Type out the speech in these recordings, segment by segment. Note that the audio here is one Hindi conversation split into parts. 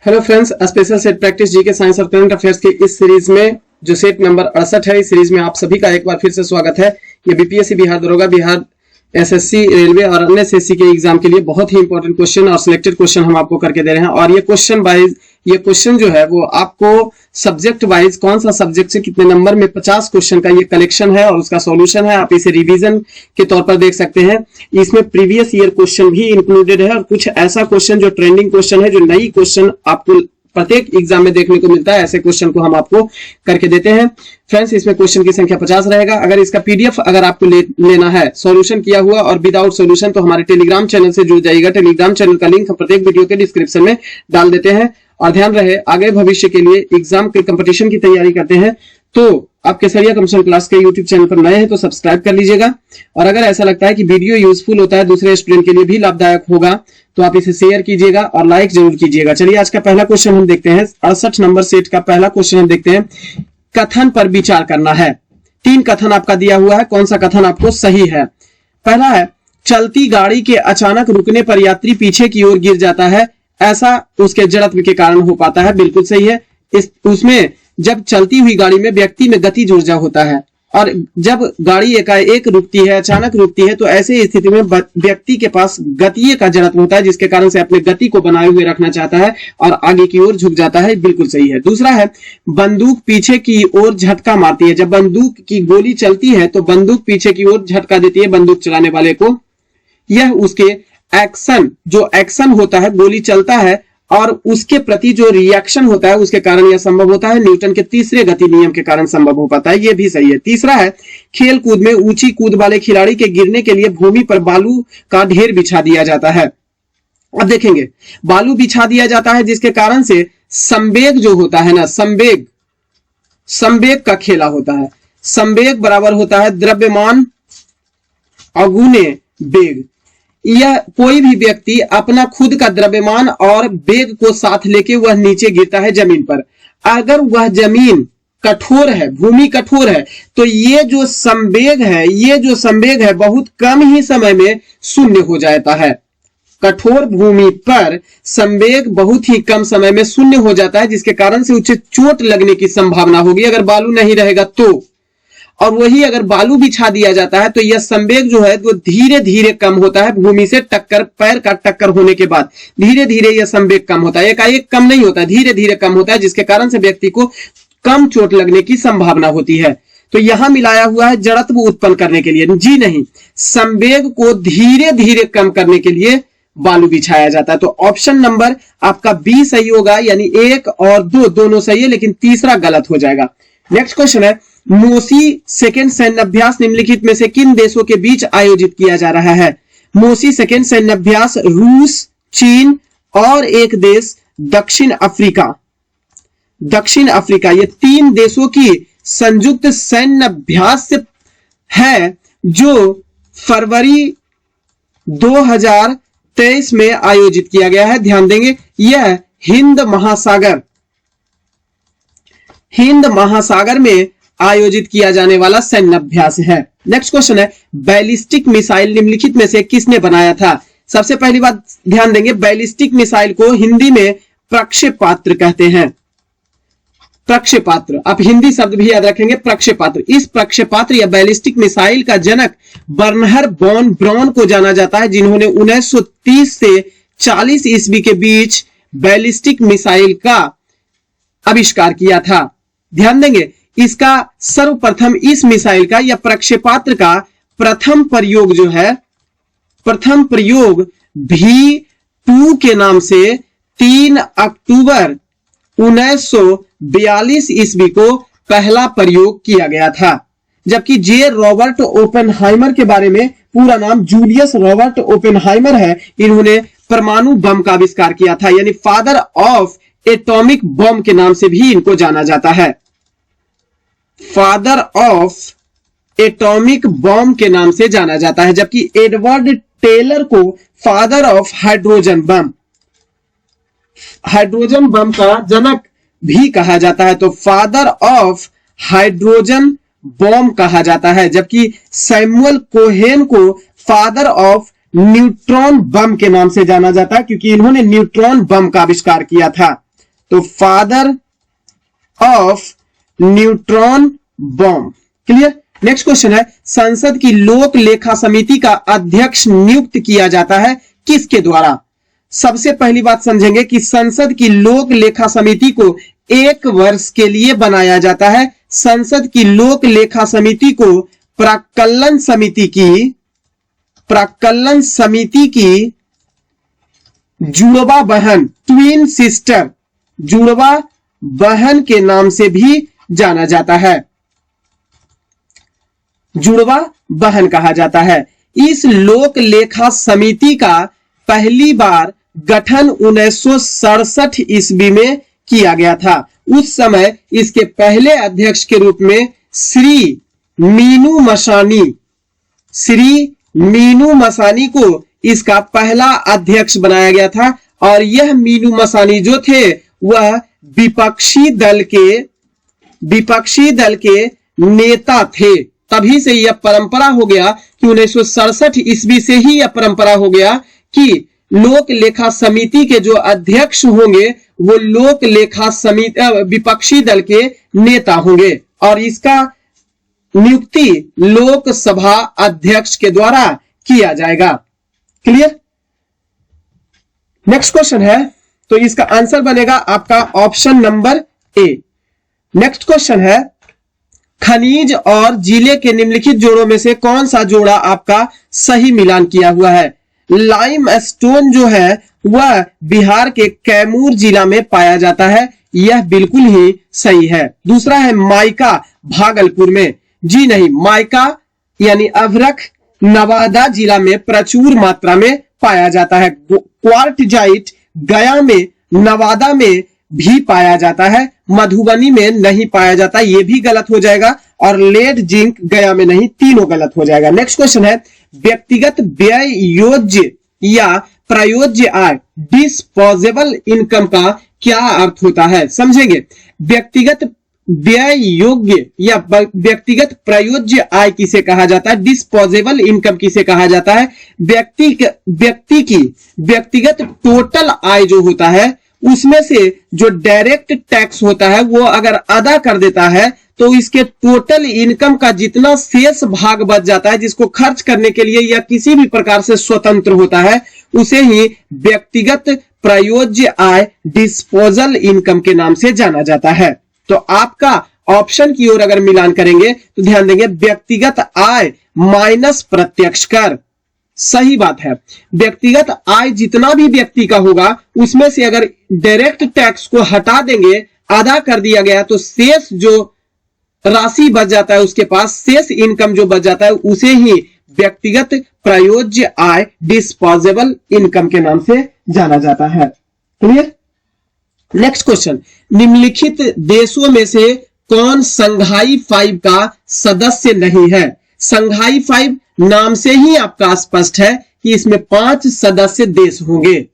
Hello friends, special set practice GK science और करंट अफेयर्स के इस सीरीज में जो सेट नंबर 68 है, इस सीरीज में आप सभी का एक बार फिर से स्वागत है। ये बीपीएससी, बिहार दरोगा, बिहार एसएससी, रेलवे और अन्य एसएससी के एग्जाम के लिए बहुत ही इंपॉर्टेंट क्वेश्चन और सिलेक्टेड क्वेश्चन हम आपको करके दे रहे हैं। और ये क्वेश्चन जो है वो आपको सब्जेक्ट वाइज कौन सा सब्जेक्ट से कितने नंबर में 50 क्वेश्चन का ये कलेक्शन है और उसका सॉल्यूशन है। आप इसे रिवीजन के तौर पर देख सकते हैं। इसमें प्रीवियस ईयर क्वेश्चन भी इंक्लूडेड है और कुछ ऐसा क्वेश्चन जो ट्रेंडिंग क्वेश्चन है, जो नई क्वेश्चन आपको प्रत्येक एग्जाम में देखने को मिलता है, ऐसे क्वेश्चन को हम आपको करके देते हैं। फ्रेंड्स, इसमें क्वेश्चन की संख्या 50 रहेगा। अगर इसका पीडीएफ अगर आपको लेना है सॉल्यूशन किया हुआ और विदाउट सॉल्यूशन, तो हमारे टेलीग्राम चैनल से जुड़ जाइएगा। टेलीग्राम चैनल का लिंक हम प्रत्येक वीडियो के डिस्क्रिप्शन में डाल देते हैं। और ध्यान रहे, आगे भविष्य के लिए एग्जाम के कंपटीशन की तैयारी करते हैं तो आप केसरिया कंप्यूटर क्लास के यूट्यूब चैनल पर नए हैं तो सब्सक्राइब कर लीजिएगा। और अगर ऐसा लगता है कि वीडियो यूजफुल होता है, दूसरे स्टूडेंट के लिए भी लाभदायक होगा, तो आप इसे शेयर कीजिएगा और लाइक जरूर कीजिएगा। चलिए आज का पहला क्वेश्चन हम देखते हैं। 68 नंबर सेट का पहला क्वेश्चन हम देखते हैं। कथन पर विचार करना है। 3 कथन आपका दिया हुआ है, कौन सा कथन आपको सही है। पहला है, चलती गाड़ी के अचानक रुकने पर यात्री पीछे की ओर गिर जाता है, ऐसा उसके जड़त्व के कारण हो पाता है। बिल्कुल सही है। उसमें जब चलती हुई गाड़ी में व्यक्ति में गतिज ऊर्जा होता है और जब गाड़ी एकाएक रुकती है, अचानक रुकती है, तो ऐसे स्थिति में व्यक्ति के पास गतीय का जड़त्व होता है, जिसके कारण से अपने गति को बनाए हुए रखना चाहता है और आगे की ओर झुक जाता है। बिल्कुल सही है। दूसरा है, बंदूक पीछे की ओर झटका मारती है। जब बंदूक की गोली चलती है तो बंदूक पीछे की ओर झटका देती है बंदूक चलाने वाले को। यह उसके एक्शन होता है, गोली चलता है और उसके प्रति जो रिएक्शन होता है उसके कारण यह संभव होता है। न्यूटन के तीसरे गति नियम के कारण संभव हो पाता है। यह भी सही है। तीसरा है, खेल कूद में ऊंची कूद वाले खिलाड़ी के गिरने के लिए भूमि पर बालू का ढेर बिछा दिया जाता है। अब देखेंगे, बालू बिछा दिया जाता है जिसके कारण से संवेग जो होता है ना, संवेग का खेला होता है। संवेग बराबर होता है द्रव्यमान अगुणे वेग। यह कोई भी व्यक्ति अपना खुद का द्रव्यमान और वेग को साथ लेके वह नीचे गिरता है जमीन पर। अगर वह जमीन कठोर है, भूमि कठोर है, तो ये जो संवेग है बहुत कम ही समय में शून्य हो जाता है। कठोर भूमि पर संवेग बहुत ही कम समय में शून्य हो जाता है, जिसके कारण से उसे चोट लगने की संभावना होगी अगर बालू नहीं रहेगा तो। और वही अगर बालू बिछा दिया जाता है तो यह संवेग जो है वो धीरे धीरे कम होता है। भूमि से टक्कर, पैर का टक्कर होने के बाद धीरे धीरे यह संवेग कम होता है, एकाएक कम नहीं होता, धीरे धीरे कम होता है, जिसके कारण से व्यक्ति को कम चोट लगने की संभावना होती है। तो यहां मिलाया हुआ है जड़त्व उत्पन्न करने के लिए, जी नहीं, संवेग को धीरे धीरे कम करने के लिए बालू बिछाया जाता है। तो ऑप्शन नंबर आपका बी सही होगा, यानी 1 और 2 दोनों सही है, लेकिन तीसरा गलत हो जाएगा। नेक्स्ट क्वेश्चन है, मोसी सेकेंड सैन्य अभ्यास निम्नलिखित में से किन देशों के बीच आयोजित किया जा रहा है। मोसी सेकेंड सैन्य अभ्यास रूस, चीन और एक देश दक्षिण अफ्रीका, ये 3 देशों की संयुक्त सैन्य अभ्यास है जो फरवरी 2023 में आयोजित किया गया है। ध्यान देंगे, यह हिंद महासागर में आयोजित किया जाने वाला सैन्य अभ्यास है। नेक्स्ट क्वेश्चन है, बैलिस्टिक मिसाइल निम्नलिखित में से किसने बनाया था। सबसे पहली बात ध्यान देंगे, बैलिस्टिक मिसाइल को हिंदी में प्रक्षेपास्त्र कहते हैं। प्रक्षेपास्त्र, आप हिंदी शब्द भी याद रखेंगे, प्रक्षेपास्त्र। इस प्रक्षेपास्त्र या बैलिस्टिक मिसाइल का जनक बर्नहर वॉन ब्राउन को जाना जाता है, जिन्होंने 1930 से 40 ईस्वी के बीच बैलिस्टिक मिसाइल का आविष्कार किया था। ध्यान देंगे, इसका सर्वप्रथम इस मिसाइल का या प्रक्षेपास्त्र का प्रथम प्रयोग V2 के नाम से 3 अक्टूबर 1942 ईस्वी को पहला प्रयोग किया गया था। जबकि जे रॉबर्ट ओपेनहाइमर के बारे में, पूरा नाम जूलियस रॉबर्ट ओपेनहाइमर है, इन्होंने परमाणु बम का आविष्कार किया था, यानी फादर ऑफ एटॉमिक बम के नाम से भी इनको जाना जाता है। फादर ऑफ एटॉमिक बम के नाम से जाना जाता है। जबकि एडवर्ड टेलर को फादर ऑफ हाइड्रोजन बम का जनक भी कहा जाता है, तो फादर ऑफ हाइड्रोजन बम कहा जाता है। जबकि सैमुअल कोहेन को फादर ऑफ न्यूट्रॉन बम के नाम से जाना जाता है, क्योंकि इन्होंने न्यूट्रॉन बम का आविष्कार किया था। तो father of neutron bomb. Clear. Next question है, संसद की लोक लेखा समिति का अध्यक्ष नियुक्त किया जाता है किसके द्वारा? सबसे पहली बात समझेंगे कि संसद की लोक लेखा समिति को 1 वर्ष के लिए बनाया जाता है। संसद की लोक लेखा समिति को प्राक्कलन समिति की जुड़वा बहन, ट्विन सिस्टर, जुड़वा बहन के नाम से भी जाना जाता है, जुड़वा बहन कहा जाता है। इस लोक लेखा समिति का पहली बार गठन 1967 ईस्वी में किया गया था। उस समय इसके पहले अध्यक्ष के रूप में श्री मीनू मसानी को इसका पहला अध्यक्ष बनाया गया था। और यह मीनू मसानी जो थे वह विपक्षी दल के नेता थे। तभी से यह परंपरा हो गया कि 1967 ईस्वी से ही यह परंपरा हो गया कि लोक लेखा समिति के जो अध्यक्ष होंगे वो लोक लेखा समिति विपक्षी दल के नेता होंगे और इसका नियुक्ति लोकसभा अध्यक्ष के द्वारा किया जाएगा। क्लियर। नेक्स्ट क्वेश्चन है, तो इसका आंसर बनेगा आपका option number A. Next question है, खनिज और जिले के निम्नलिखित जोड़ों में से कौन सा जोड़ा आपका सही मिलान किया हुआ है? लाइम स्टोन जो है वह बिहार के कैमूर जिला में पाया जाता है, यह बिल्कुल ही सही है। दूसरा है माइका, भागलपुर में। जी नहीं, माइका यानी अभ्रक नवादा जिला में प्रचुर मात्रा में पाया जाता है। क्वार्टजाइट गया में, नवादा में भी पाया जाता है, मधुबनी में नहीं पाया जाता, यह भी गलत हो जाएगा। और लेड जिंक गया में नहीं, तीनों गलत हो जाएगा। नेक्स्ट क्वेश्चन है, व्यक्तिगत व्यय योज्य या प्रयोज्य आय, डिस्पोजेबल इनकम का क्या अर्थ होता है? समझेंगे। व्यक्तिगत व्यय योग्य या व्यक्तिगत प्रयोज्य आय किसे कहा जाता है? डिस्पोजेबल इनकम किसे कहा जाता है? व्यक्ति की व्यक्तिगत टोटल आय जो होता है उसमें से जो डायरेक्ट टैक्स होता है वो अगर अदा कर देता है तो इसके टोटल इनकम का जितना शेष भाग बच जाता है जिसको खर्च करने के लिए या किसी भी प्रकार से स्वतंत्र होता है उसे ही व्यक्तिगत प्रयोज्य आय, डिस्पोजल इनकम के नाम से जाना जाता है। तो आपका ऑप्शन की ओर अगर मिलान करेंगे तो ध्यान देंगे, व्यक्तिगत आय माइनस प्रत्यक्ष कर, सही बात है। व्यक्तिगत आय जितना भी व्यक्ति का होगा उसमें से अगर डायरेक्ट टैक्स को हटा देंगे, अदा कर दिया गया, तो शेष जो राशि बच जाता है उसके पास, शेष इनकम जो बच जाता है उसे ही व्यक्तिगत प्रयोज्य आय, डिस्पोजेबल इनकम के नाम से जाना जाता है। क्लियर। नेक्स्ट क्वेश्चन, निम्नलिखित देशों में से कौन संघाई 5 का सदस्य नहीं है? संघाई 5 नाम से ही आपका स्पष्ट है कि इसमें 5 सदस्य देश होंगे।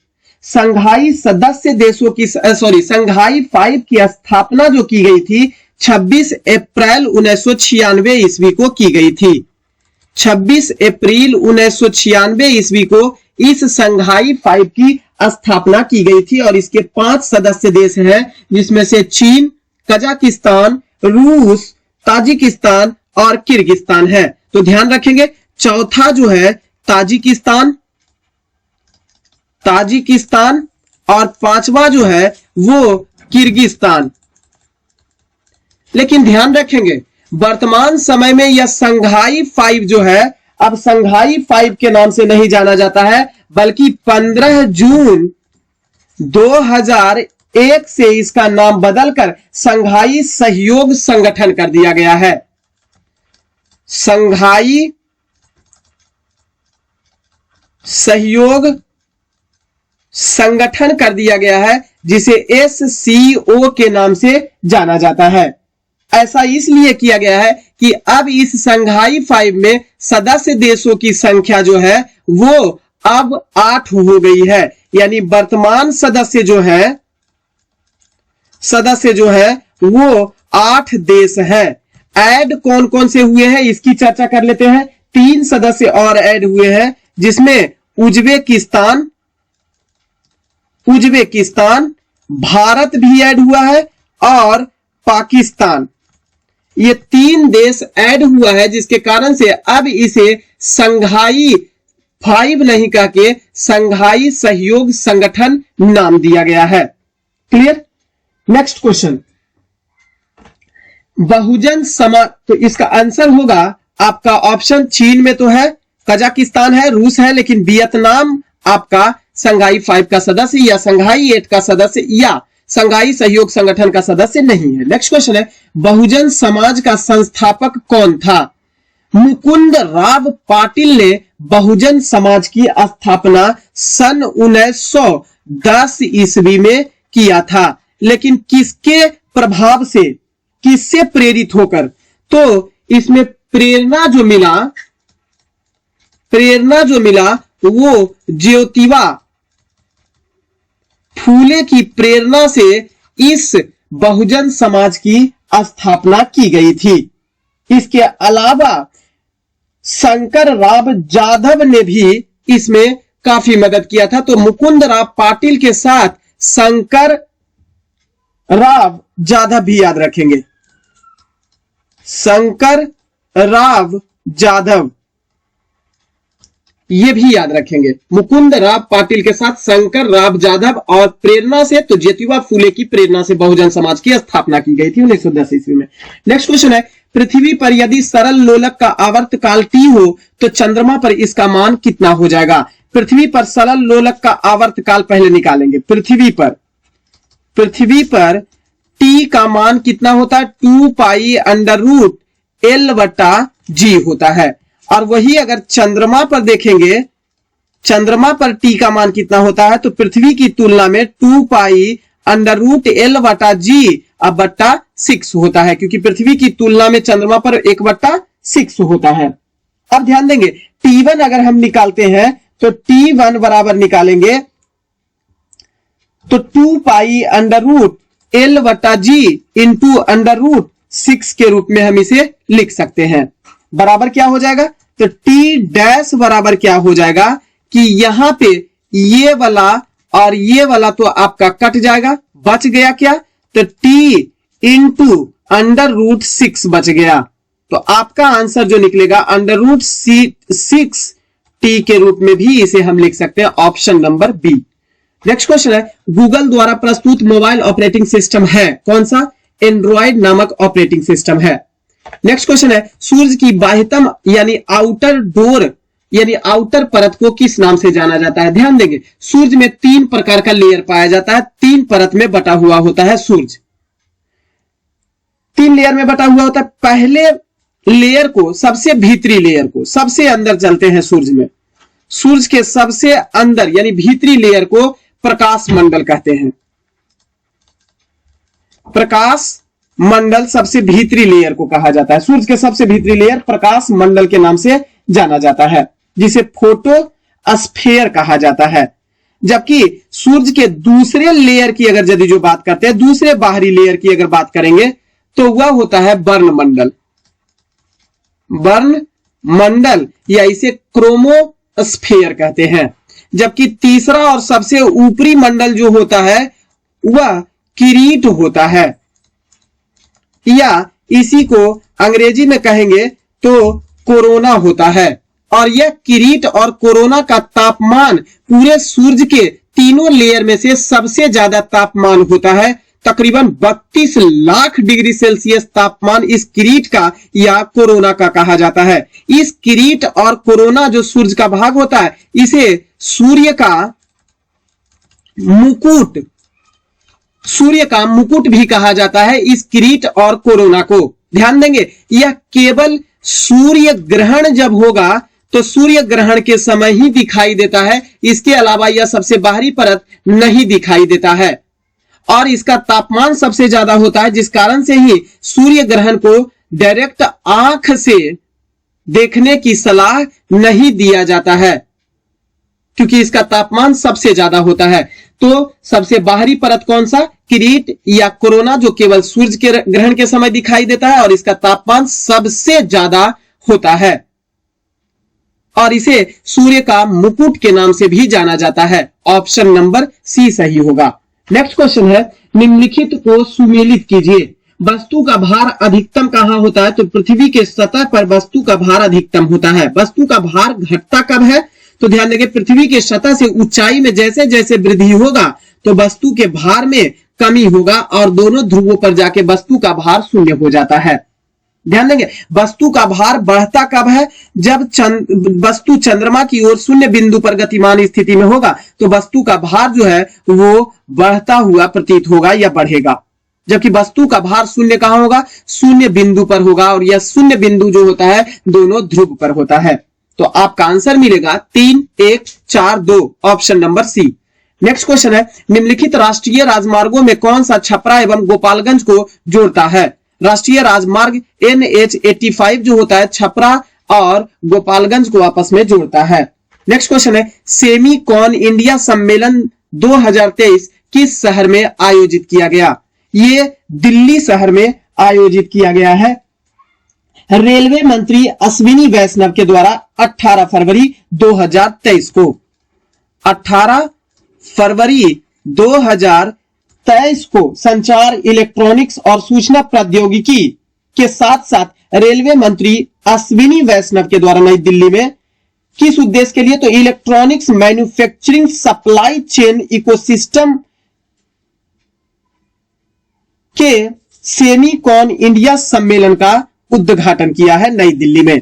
संघाई सदस्य देशों की संघाई 5 की स्थापना जो की गई थी 26 अप्रैल 1996 ईस्वी को की गई थी। 26 अप्रैल 1996 ईस्वी को इस संघाई 5 की स्थापना की गई थी और इसके 5 सदस्य देश हैं जिसमें से चीन, कजाकिस्तान, रूस, ताजिकिस्तान और किर्गिस्तान है। तो ध्यान रखेंगे, चौथा जो है ताजिकिस्तान और 5वां जो है वो किर्गिस्तान। लेकिन ध्यान रखेंगे वर्तमान समय में यह संघाई 5 जो है अब संघाई 5 के नाम से नहीं जाना जाता है बल्कि 15 जून 2001 से इसका नाम बदलकर संघाई सहयोग संगठन कर दिया गया है। संघाई सहयोग संगठन कर दिया गया है जिसे SCO के नाम से जाना जाता है। ऐसा इसलिए किया गया है कि अब इस संघाई 5 में सदस्य देशों की संख्या जो है वो अब 8 हो गई है, यानी वर्तमान सदस्य जो है वो 8 देश हैं। ऐड कौन कौन से हुए हैं इसकी चर्चा कर लेते हैं। 3 सदस्य और ऐड हुए हैं जिसमें उज्बेकिस्तान भारत भी ऐड हुआ है और पाकिस्तान, ये 3 देश ऐड हुआ है, जिसके कारण से अब इसे संघाई 5 नहीं कह के संघाई सहयोग संगठन नाम दिया गया है। Clear. Next question, Bahujan Samaj, तो इसका आंसर होगा आपका ऑप्शन चीन में तो है, कजाकिस्तान है, रूस है, लेकिन वियतनाम आपका संघाई 5 का सदस्य या संघाई 8 का सदस्य या संघाई सहयोग संगठन का सदस्य नहीं है। नेक्स्ट क्वेश्चन है, बहुजन समाज का संस्थापक कौन था? मुकुंद राव पाटिल ने बहुजन समाज की स्थापना सन 1910 ईस्वी में किया था, लेकिन किसके प्रभाव से, किससे प्रेरित होकर? तो इसमें प्रेरणा जो मिला वो ज्योतिबा फूले की प्रेरणा से इस बहुजन समाज की स्थापना की गई थी। इसके अलावा शंकर राव जाधव ने भी इसमें काफी मदद किया था। तो मुकुंद राव पाटिल के साथ शंकर राव जाधव भी याद रखेंगे, शंकर राव जाधव ये भी याद रखेंगे। मुकुंद राव पाटिल के साथ शंकर राव जाधव, और प्रेरणा से तो ज्योतिबा फूले की प्रेरणा से बहुजन समाज की स्थापना की गई थी 1910 ईस्वी में। नेक्स्ट क्वेश्चन है, पृथ्वी पर यदि सरल लोलक का आवर्तकाल T हो तो चंद्रमा पर इसका मान कितना हो जाएगा? पृथ्वी पर सरल लोलक का आवर्तकाल पहले निकालेंगे। पृथ्वी पर T का मान कितना होता है? 2 पाई अंडर रूट L/G होता है। और वही अगर चंद्रमा पर देखेंगे, चंद्रमा पर T का मान कितना होता है? तो पृथ्वी की तुलना में 2 पाई अंडर रूट L/G अब बट्टा 6 होता है, क्योंकि पृथ्वी की तुलना में चंद्रमा पर 1/6 होता है। अब ध्यान देंगे, T1 अगर हम निकालते हैं तो T1 बराबर निकालेंगे तो 2 pi under root L/G into under root 6 के रूप में हम इसे लिख सकते हैं। बराबर क्या हो जाएगा? तो T डैश बराबर क्या हो जाएगा कि यहां पे ये वाला और ये वाला तो आपका कट जाएगा, बच गया क्या? तो T इंटू अंडर रूट 6 बच गया। तो आपका आंसर जो निकलेगा अंडर रूट 6 T के रूप में भी इसे हम लिख सकते हैं, option number B. Next question है, गूगल द्वारा प्रस्तुत मोबाइल ऑपरेटिंग सिस्टम है कौन सा? एंड्रॉइड नामक ऑपरेटिंग सिस्टम है। नेक्स्ट क्वेश्चन है, सूर्य की बाह्यतम यानी आउटर डोर यानी आउटर परत को किस नाम से जाना जाता है? ध्यान देंगे, सूर्य में 3 प्रकार का लेयर पाया जाता है, 3 परत में बटा हुआ होता है सूर्य, 3 लेयर में बटा हुआ होता है। पहले लेयर को, सबसे भीतरी लेयर को, सबसे अंदर चलते हैं सूर्य में, सूर्य के सबसे अंदर यानी भीतरी लेयर को प्रकाश मंडल कहते हैं। प्रकाश मंडल सबसे भीतरी लेयर को कहा जाता है। सूर्य के सबसे भीतरी लेयर प्रकाश मंडल के नाम से जाना जाता है, जिसे फोटोस्फीयर कहा जाता है। जबकि सूर्य के दूसरे लेयर की अगर यदि जो बात करते हैं, दूसरे बाहरी लेयर की अगर बात करेंगे तो वह होता है वर्णमंडल। वर्णमंडल या इसे क्रोमोस्फीयर कहते हैं। जबकि तीसरा और सबसे ऊपरी मंडल जो होता है वह किरीट होता है, या इसी को अंग्रेजी में कहेंगे तो कोरोना होता है। और यह किरीट और कोरोना का तापमान पूरे सूर्य के तीनों लेयर में से सबसे ज्यादा तापमान होता है। तकरीबन 32 लाख डिग्री सेल्सियस तापमान इस किरीट का या कोरोना का कहा जाता है। इस किरीट और कोरोना जो सूर्य का भाग होता है, इसे सूर्य का मुकुट भी कहा जाता है, इस किरीट और कोरोना को। ध्यान देंगे, यह केवल सूर्य ग्रहण जब होगा तो सूर्य ग्रहण के समय ही दिखाई देता है, इसके अलावा यह सबसे बाहरी परत नहीं दिखाई देता है। और इसका तापमान सबसे ज्यादा होता है, जिस कारण से ही सूर्य ग्रहण को डायरेक्ट आंख से देखने की सलाह नहीं दिया जाता है, क्योंकि इसका तापमान सबसे ज्यादा होता है। तो सबसे बाहरी परत कौन सा? किरीट या कोरोना, जो केवल सूर्य के ग्रहण के समय दिखाई देता है और इसका तापमान सबसे ज्यादा होता है, और इसे सूर्य का मुकुट के नाम से भी जाना जाता है। ऑप्शन नंबर सी सही होगा। नेक्स्ट क्वेश्चन है, निम्नलिखित को सुमेलित कीजिए। वस्तु का भार अधिकतम कहां होता है? तो पृथ्वी के सतह पर वस्तु का भार अधिकतम होता है। वस्तु का भार घटता कब है? तो ध्यान देंगे, पृथ्वी के सतह से ऊंचाई में जैसे जैसे वृद्धि होगा तो वस्तु के भार में कमी होगा और दोनों ध्रुवों पर जाके वस्तु का भार शून्य हो जाता है। ध्यान देंगे, वस्तु का भार बढ़ता कब है? जब वस्तु चंद्रमा की ओर शून्य बिंदु पर गतिमान स्थिति में होगा तो वस्तु का भार जो है वो बढ़ता हुआ प्रतीत होगा या बढ़ेगा। जबकि वस्तु का भार शून्य कहां होगा? शून्य बिंदु पर होगा, और यह शून्य बिंदु जो होता है दोनों ध्रुव पर होता है। तो आपका आंसर मिलेगा 3, 1, 4, 2, option number C. Next question है, निम्नलिखित राष्ट्रीय राजमार्गों में कौन सा छपरा एवं गोपालगंज को जोड़ता है? राष्ट्रीय राजमार्ग NH85 जो होता है छपरा और गोपालगंज को आपस में जोड़ता है। नेक्स्ट क्वेश्चन है, सेमीकॉन इंडिया सम्मेलन 2023 किस शहर में आयोजित किया गया? ये दिल्ली शहर में आयोजित किया गया है। रेलवे मंत्री अश्विनी वैष्णव के द्वारा 18 फरवरी 2023 को 18 फरवरी 2023 को संचार, इलेक्ट्रॉनिक्स और सूचना प्रौद्योगिकी के साथ साथ रेलवे मंत्री अश्विनी वैष्णव के द्वारा नई दिल्ली में किस उद्देश्य के लिए? तो electronics manufacturing supply chain ecosystem के सेमीकॉन इंडिया सम्मेलन का उद्घाटन किया है नई दिल्ली में।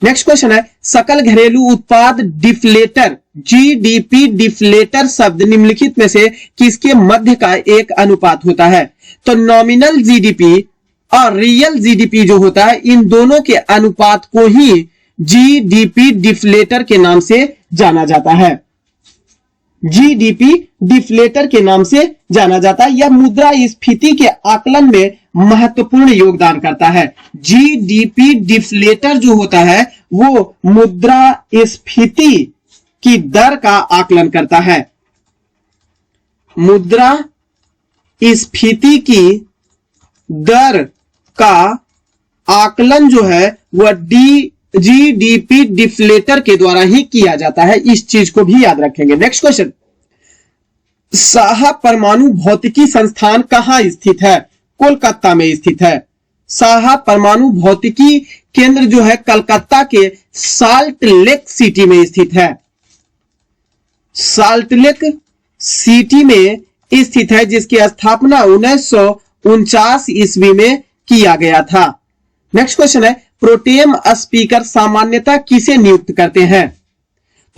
नेक्स्ट क्वेश्चन है, सकल घरेलू उत्पाद डिफ्लेटर GDP डिफ्लेटर शब्द निम्नलिखित में से किसके मध्य का एक अनुपात होता है? तो नॉमिनल GDP और रियल GDP जो होता है इन दोनों के अनुपात को ही GDP डिफ्लेटर के नाम से जाना जाता है। GDP डिफ्लेटर के नाम से जाना जाता है। यह मुद्रास्फीति के आकलन में महत्वपूर्ण योगदान करता है। GDP डिफ्लेटर जो होता है वो मुद्रास्फीति की दर का आकलन करता है। मुद्रास्फीति की दर का आकलन जो है वह GDP डिफ्लेटर के द्वारा ही किया जाता है। इस चीज को भी याद रखेंगे। नेक्स्ट क्वेश्चन, साहा परमाणु भौतिकी संस्थान कहां स्थित है? कोलकाता में स्थित है। साहा परमाणु भौतिकी केंद्र जो है कलकत्ता के साल्ट लेक सिटी में स्थित है। साल्ट लेक सिटी में स्थित है, जिसकी स्थापना 1949 ईस्वी में किया गया था। नेक्स्ट क्वेश्चन है, प्रोटेम स्पीकर सामान्यतः किसे नियुक्त करते हैं?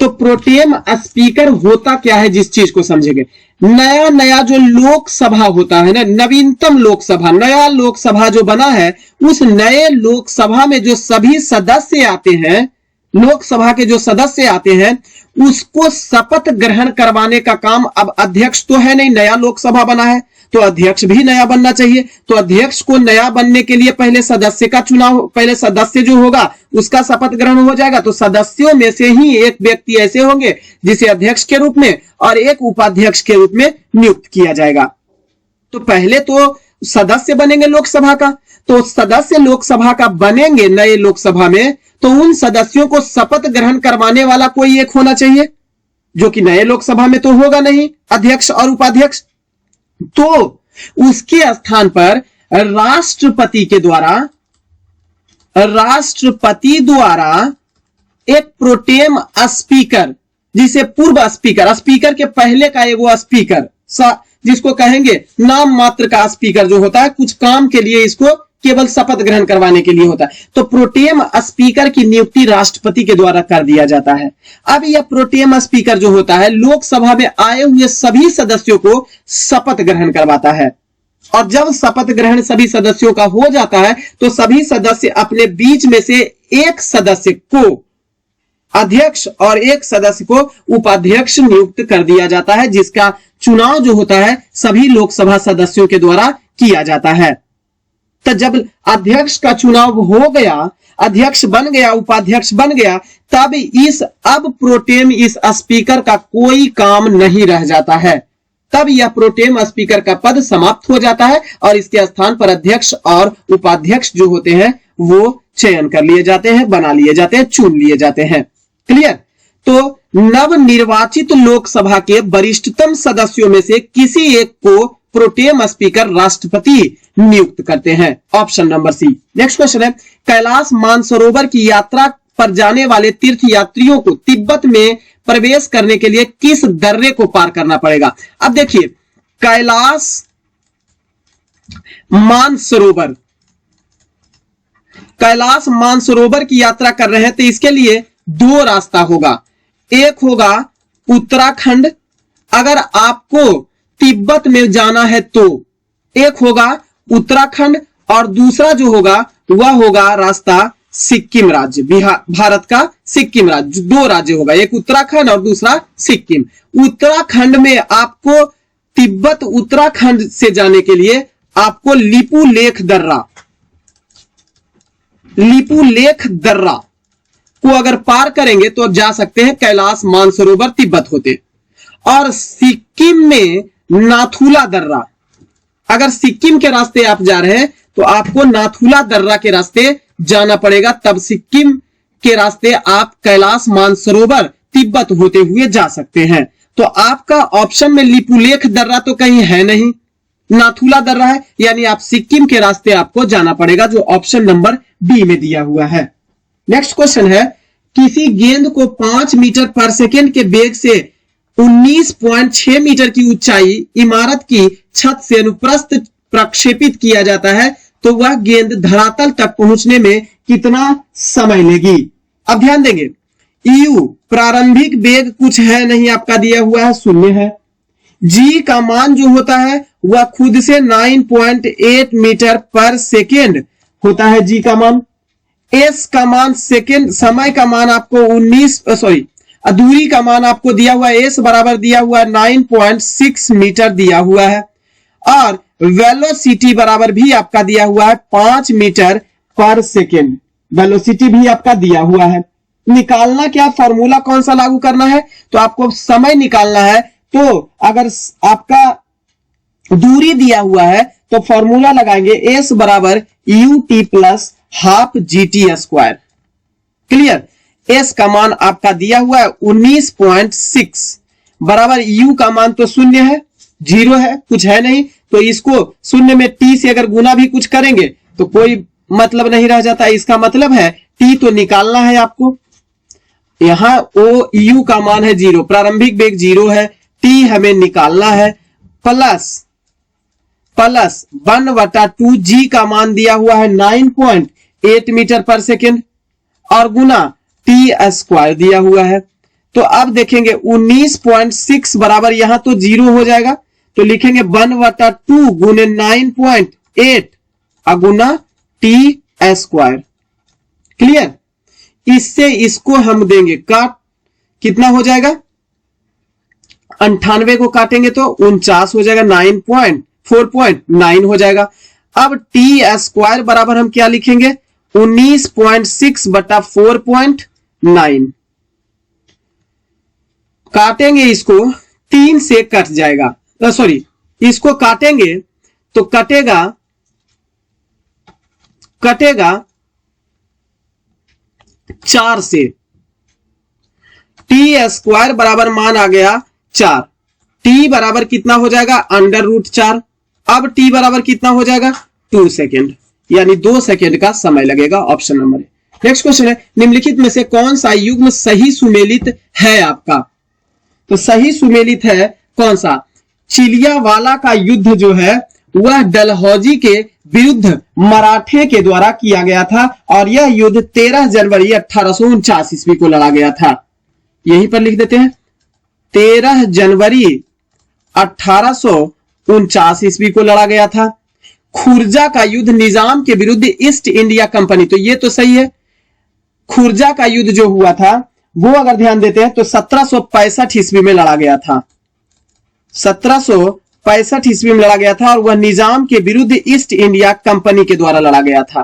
तो प्रोटेम स्पीकर होता क्या है, जिस चीज को समझेंगे। नया जो लोकसभा होता है ना, नवीनतम लोकसभा, नया लोकसभा जो बना है, उस नए लोकसभा में जो सभी सदस्य आते हैं, लोकसभा के जो सदस्य आते हैं, उसको शपथ ग्रहण करवाने का काम, अब अध्यक्ष तो है नहीं, नया लोकसभा बना है तो अध्यक्ष भी नया बनना चाहिए। तो अध्यक्ष को नया बनने के लिए पहले सदस्य का चुनाव, पहले सदस्य जो होगा उसका शपथ ग्रहण हो जाएगा। तो सदस्यों में से ही एक व्यक्ति ऐसे होंगे जिसे अध्यक्ष के रूप में और एक उपाध्यक्ष के रूप में नियुक्त किया जाएगा। तो पहले तो सदस्य बनेंगे लोकसभा का, तो सदस्य लोकसभा का बनेंगे नए लोकसभा में, तो उन सदस्यों को शपथ ग्रहण करवाने वाला कोई एक होना चाहिए, जो कि नए लोकसभा में तो होगा नहीं अध्यक्ष और उपाध्यक्ष। तो उसके स्थान पर राष्ट्रपति द्वारा एक प्रोटेम स्पीकर, जिसे पूर्व स्पीकर, स्पीकर के पहले का वो स्पीकर, जिसको कहेंगे नाम मात्र का स्पीकर जो होता है, कुछ काम के लिए इसको केवल शपथ ग्रहण करवाने के लिए होता है। तो प्रोटेम स्पीकर की नियुक्ति राष्ट्रपति के द्वारा कर दिया जाता है। अब यह प्रोटेम स्पीकर जो होता है लोकसभा में आए हुए सभी सदस्यों को शपथ ग्रहण करवाता है, और जब शपथ ग्रहण सभी सदस्यों का हो जाता है तो सभी सदस्य अपने बीच में से एक सदस्य को अध्यक्ष और एक सदस्य को उपाध्यक्ष नियुक्त कर दिया जाता है, जिसका चुनाव जो होता है सभी लोकसभा सदस्यों के द्वारा किया जाता है। तो जब अध्यक्ष का चुनाव हो गया, अध्यक्ष बन गया, उपाध्यक्ष बन गया, तब अब प्रोटेम इस स्पीकर का कोई काम नहीं रह जाता है। तब यह प्रोटेम स्पीकर का पद समाप्त हो जाता है और इसके स्थान पर अध्यक्ष और उपाध्यक्ष जो होते हैं वो चयन कर लिए जाते हैं, बना लिए जाते हैं, चुन लिए जाते हैं। क्लियर? तो नवनिर्वाचित लोकसभा के वरिष्ठतम सदस्यों में से किसी एक को प्रोटेम स्पीकर राष्ट्रपति नियुक्त करते हैं। Option number C. Next question है, कैलाश मानसरोवर की यात्रा पर जाने वाले तीर्थ यात्रियों को तिब्बत में प्रवेश करने के लिए किस दर्रे को पार करना पड़ेगा? अब देखिए, कैलाश मानसरोवर की यात्रा कर रहे हैं तो इसके लिए दो रास्ता होगा। एक होगा उत्तराखंड, अगर आपको तिब्बत में जाना है तो एक होगा उत्तराखंड, और दूसरा जो होगा वह होगा रास्ता सिक्किम राज्य, भारत का सिक्किम राज्य। दो राज्य होगा, एक उत्तराखंड और दूसरा सिक्किम। उत्तराखंड में आपको तिब्बत उत्तराखंड से जाने के लिए आपको लिपू लेख दर्रा को अगर पार करेंगे तो जा सकते हैं कैलाश मानसरोवर तिब्बत होते। और सिक्किम में नाथुला दर्रा, अगर सिक्किम के रास्ते आप जा रहे हैं तो आपको नाथुला दर्रा के रास्ते जाना पड़ेगा, तब सिक्किम के रास्ते आप कैलाश मानसरोवर तिब्बत होते हुए जा सकते हैं। तो आपका ऑप्शन में लिपुलेख दर्रा तो कहीं है नहीं, नाथुला दर्रा है, यानी आप सिक्किम के रास्ते आपको जाना पड़ेगा, जो ऑप्शन नंबर बी में दिया हुआ है। नेक्स्ट क्वेश्चन है, किसी गेंद को 5 मीटर पर सेकेंड के वेग से 19.6 मीटर की ऊंचाई इमारत की छत से अनुप्रस्थ प्रक्षेपित किया जाता है तो वह गेंद धरातल तक पहुंचने में कितना समय लेगी? अब ध्यान देंगे, यू प्रारंभिक वेग कुछ है नहीं, आपका दिया हुआ है 0 है। जी का मान जो होता है वह खुद से 9.8 मीटर पर सेकेंड होता है, जी का मान। एस का मान सेकेंड, समय का मान आपको दूरी का मान आपको दिया हुआ है, एस बराबर दिया हुआ है 9.6 मीटर दिया हुआ है, और वेलोसिटी बराबर भी आपका दिया हुआ है 5 मीटर पर सेकेंड, वेलोसिटी भी आपका दिया हुआ है। निकालना क्या, फॉर्मूला कौन सा लागू करना है? तो आपको समय निकालना है, तो अगर आपका दूरी दिया हुआ है तो फॉर्मूला लगाएंगे एस बराबर U T plus half G T square. Clear? S का मान आपका दिया हुआ है 19.6 बराबर यू का मान तो 0 है, 0 है, कुछ है नहीं, तो इसको 0 में टी से अगर गुना भी कुछ करेंगे तो कोई मतलब नहीं रह जाता। इसका मतलब है टी तो निकालना है आपको, यहां ओ यू का मान है 0, प्रारंभिक वेग 0 है, टी हमें निकालना है, प्लस 1/2 जी का मान दिया हुआ है 9.8 मीटर पर सेकेंड, और गुना टी स्क्वायर दिया हुआ है। तो अब देखेंगे 19.6 बराबर यहां तो 0 हो जाएगा, तो लिखेंगे 1/2 गुने 9.8 गुना टी स्क्वायर। क्लियर? इससे इसको हम देंगे काट, कितना हो जाएगा? 98 को काटेंगे तो 49 हो जाएगा, 4.9 हो जाएगा। अब टी स्क्वायर बराबर हम क्या लिखेंगे? 19.6 बटा 4.9, काटेंगे इसको 3 से कट जाएगा, सॉरी इसको काटेंगे तो कटेगा 4 से। टी स्क्वायर बराबर मान आ गया 4, टी बराबर कितना हो जाएगा? √4। अब टी बराबर कितना हो जाएगा? 2 सेकेंड, यानी 2 सेकेंड का समय लगेगा। Option number. नेक्स्ट क्वेश्चन है, निम्नलिखित में से कौन सा युग्म सही सुमेलित है आपका? तो सही सुमेलित है कौन सा? चिलियावाला का युद्ध जो है वह डलहौजी के विरुद्ध मराठे के द्वारा किया गया था, और यह युद्ध 13 जनवरी 1849 ईस्वी को लड़ा गया था। यहीं पर लिख देते हैं, 13 जनवरी 1849 ईस्वी को लड़ा गया था। खुर्जा का युद्ध निजाम के विरुद्ध ईस्ट इंडिया कंपनी, तो ये तो सही है। खुर्जा का युद्ध जो हुआ था वो अगर ध्यान देते हैं तो 1765 ईस्वी में लड़ा गया था, 1765 ईस्वी में लड़ा गया था, और वह निजाम के विरुद्ध ईस्ट इंडिया कंपनी के द्वारा लड़ा गया था।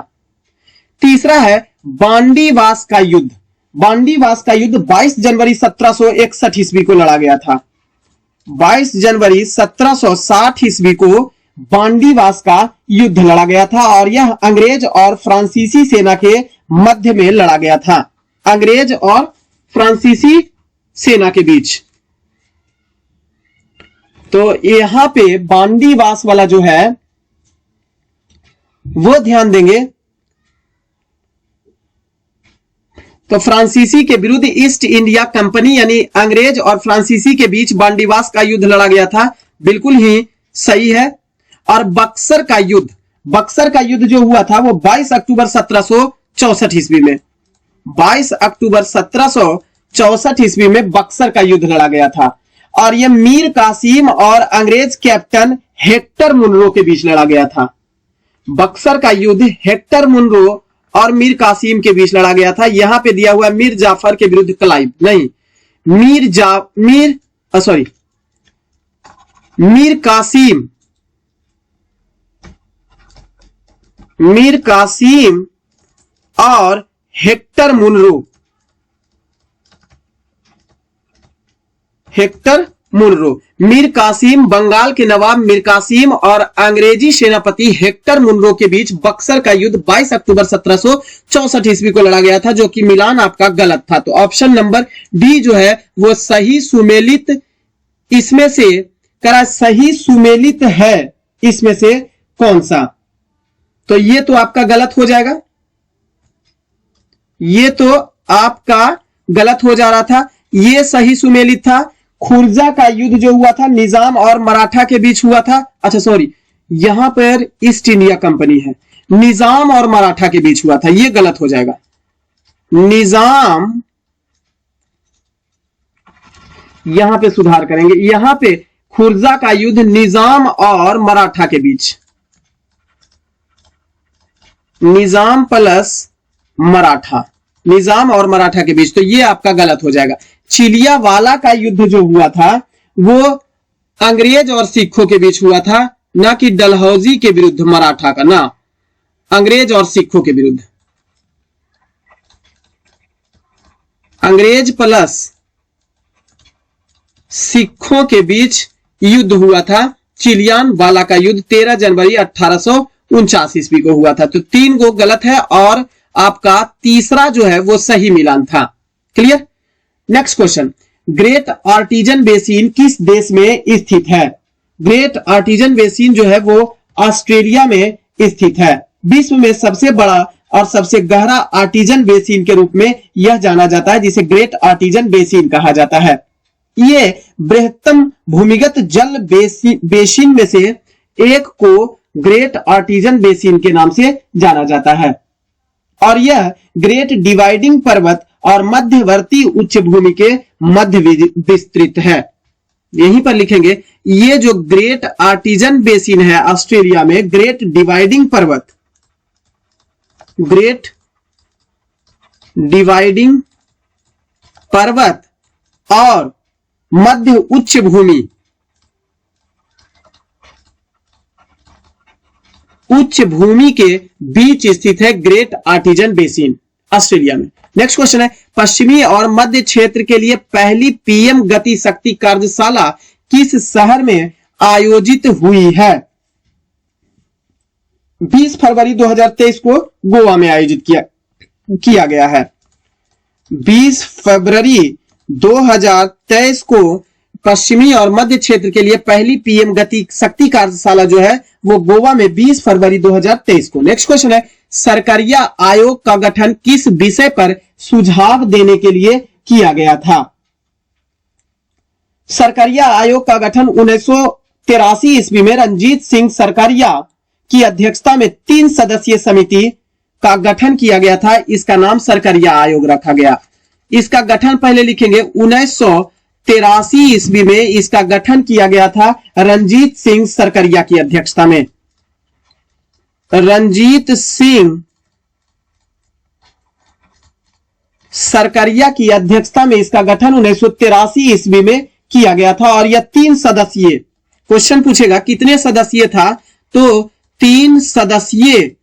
तीसरा है बांडीवास का युद्ध। बांडीवास का युद्ध 22 जनवरी 1761 ईस्वी को लड़ा गया था। 22 जनवरी 1760 ईस्वी को बांडीवास का युद्ध लड़ा गया था, और यह अंग्रेज और फ्रांसीसी सेना के मध्य में लड़ा गया था। अंग्रेज और फ्रांसीसी सेना के बीच। तो यहां पे बांदीवास वाला जो है वो ध्यान देंगे। तो फ्रांसीसी के विरुद्ध ईस्ट इंडिया कंपनी यानी अंग्रेज और फ्रांसीसी के बीच बांदीवास का युद्ध लड़ा गया था, बिल्कुल ही सही है। और बक्सर का युद्ध जो हुआ था वो 22 अक्टूबर 1764 ईस्वी में, 22 अक्टूबर 1764 ईस्वी में बक्सर का युद्ध लड़ा गया था। और यह मीर कासिम और अंग्रेज कैप्टन हेक्टर मुनरो के बीच लड़ा गया था। बक्सर का युद्ध हेक्टर मुनरो और मीर कासिम के बीच लड़ा गया था। यहां पे दिया हुआ मीर जाफर के विरुद्ध क्लाइव, नहीं, मीर कासिम और हेक्टर मुनरो, मीर कासिम, बंगाल के नवाब मीर कासिम और अंग्रेजी सेनापति हेक्टर मुनरो के बीच बक्सर का युद्ध 22 अक्टूबर 1764 ईस्वी को लड़ा गया था, जो कि मिलान आपका गलत था। तो ऑप्शन नंबर डी जो है वो सही सुमेलित इसमें से सही सुमेलित है। इसमें से कौन सा? तो ये तो आपका गलत हो जाएगा, ये तो आपका गलत हो जा रहा था। ये सही सुमेलित था। खुर्जा का युद्ध जो हुआ था निजाम और मराठा के बीच हुआ था। अच्छा सॉरी, यहां पर ईस्ट इंडिया कंपनी है, निजाम और मराठा के बीच हुआ था, ये गलत हो जाएगा। निजाम, यहां पे सुधार करेंगे, यहां पे खुर्जा का युद्ध निजाम और मराठा के बीच, निजाम प्लस मराठा, निजाम और मराठा के बीच, तो ये आपका गलत हो जाएगा। चिलियावाला का युद्ध जो हुआ था वो अंग्रेज और सिखों के बीच हुआ था, ना कि डलहौजी के विरुद्ध मराठा का, ना, अंग्रेज और सिखों के विरुद्ध। अंग्रेज प्लस सिखों के बीच युद्ध हुआ था। चिलियावाला का युद्ध 13 जनवरी 1849 ईस्वी को हुआ था। तो 3 गो गलत है और आपका तीसरा जो है वो सही मिलान था। Clear? Next question, Great Artesian Basin किस देश में स्थित है? ग्रेट आर्टिजन बेसिन जो है वो ऑस्ट्रेलिया में स्थित है। विश्व में सबसे बड़ा और सबसे गहरा आर्टिजन बेसिन के रूप में यह जाना जाता है, जिसे ग्रेट आर्टिजन बेसिन कहा जाता है। ये बृहत्तम भूमिगत जल बेसिन में से एक को ग्रेट आर्टिजन बेसिन के नाम से जाना जाता है और यह ग्रेट डिवाइडिंग पर्वत और मध्यवर्ती उच्च भूमि के मध्य विस्तृत है। यहीं पर लिखेंगे, ये जो ग्रेट आर्टिजन बेसिन है ऑस्ट्रेलिया में, ग्रेट डिवाइडिंग पर्वत, ग्रेट डिवाइडिंग पर्वत और मध्य उच्च भूमि, उच्च भूमि के बीच स्थित है ग्रेट आर्टिजन बेसिन ऑस्ट्रेलिया में। नेक्स्ट क्वेश्चन है, पश्चिमी और मध्य क्षेत्र के लिए पहली पीएम गति शक्ति कार्यशाला किस शहर में आयोजित हुई है? 20 फरवरी 2023 को गोवा में आयोजित किया गया है। 20 फरवरी 2023 को पश्चिमी और मध्य क्षेत्र के लिए पहली पीएम गति शक्ति कार्यशाला जो है वो गोवा में 20 फरवरी 2023 को। नेक्स्ट क्वेश्चन है, सरकारिया आयोग का गठन किस विषय पर सुझाव देने के लिए किया गया था? सरकारिया आयोग का गठन 1983 ईस्वी में रंजीत सिंह सरकारिया की अध्यक्षता में 3 सदस्यीय समिति का गठन किया गया था। इसका नाम सरकारिया आयोग रखा गया। इसका गठन पहले लिखेंगे, 1983 ईस्वी में इसका गठन किया गया था रंजीत सिंह सरकारिया की अध्यक्षता में। रंजीत सिंह सरकारिया की अध्यक्षता में इसका गठन 1983 ईस्वी में किया गया था और यह 3 सदस्यीय, क्वेश्चन पूछेगा कितने सदस्यीय था, तो 3 सदस्यीय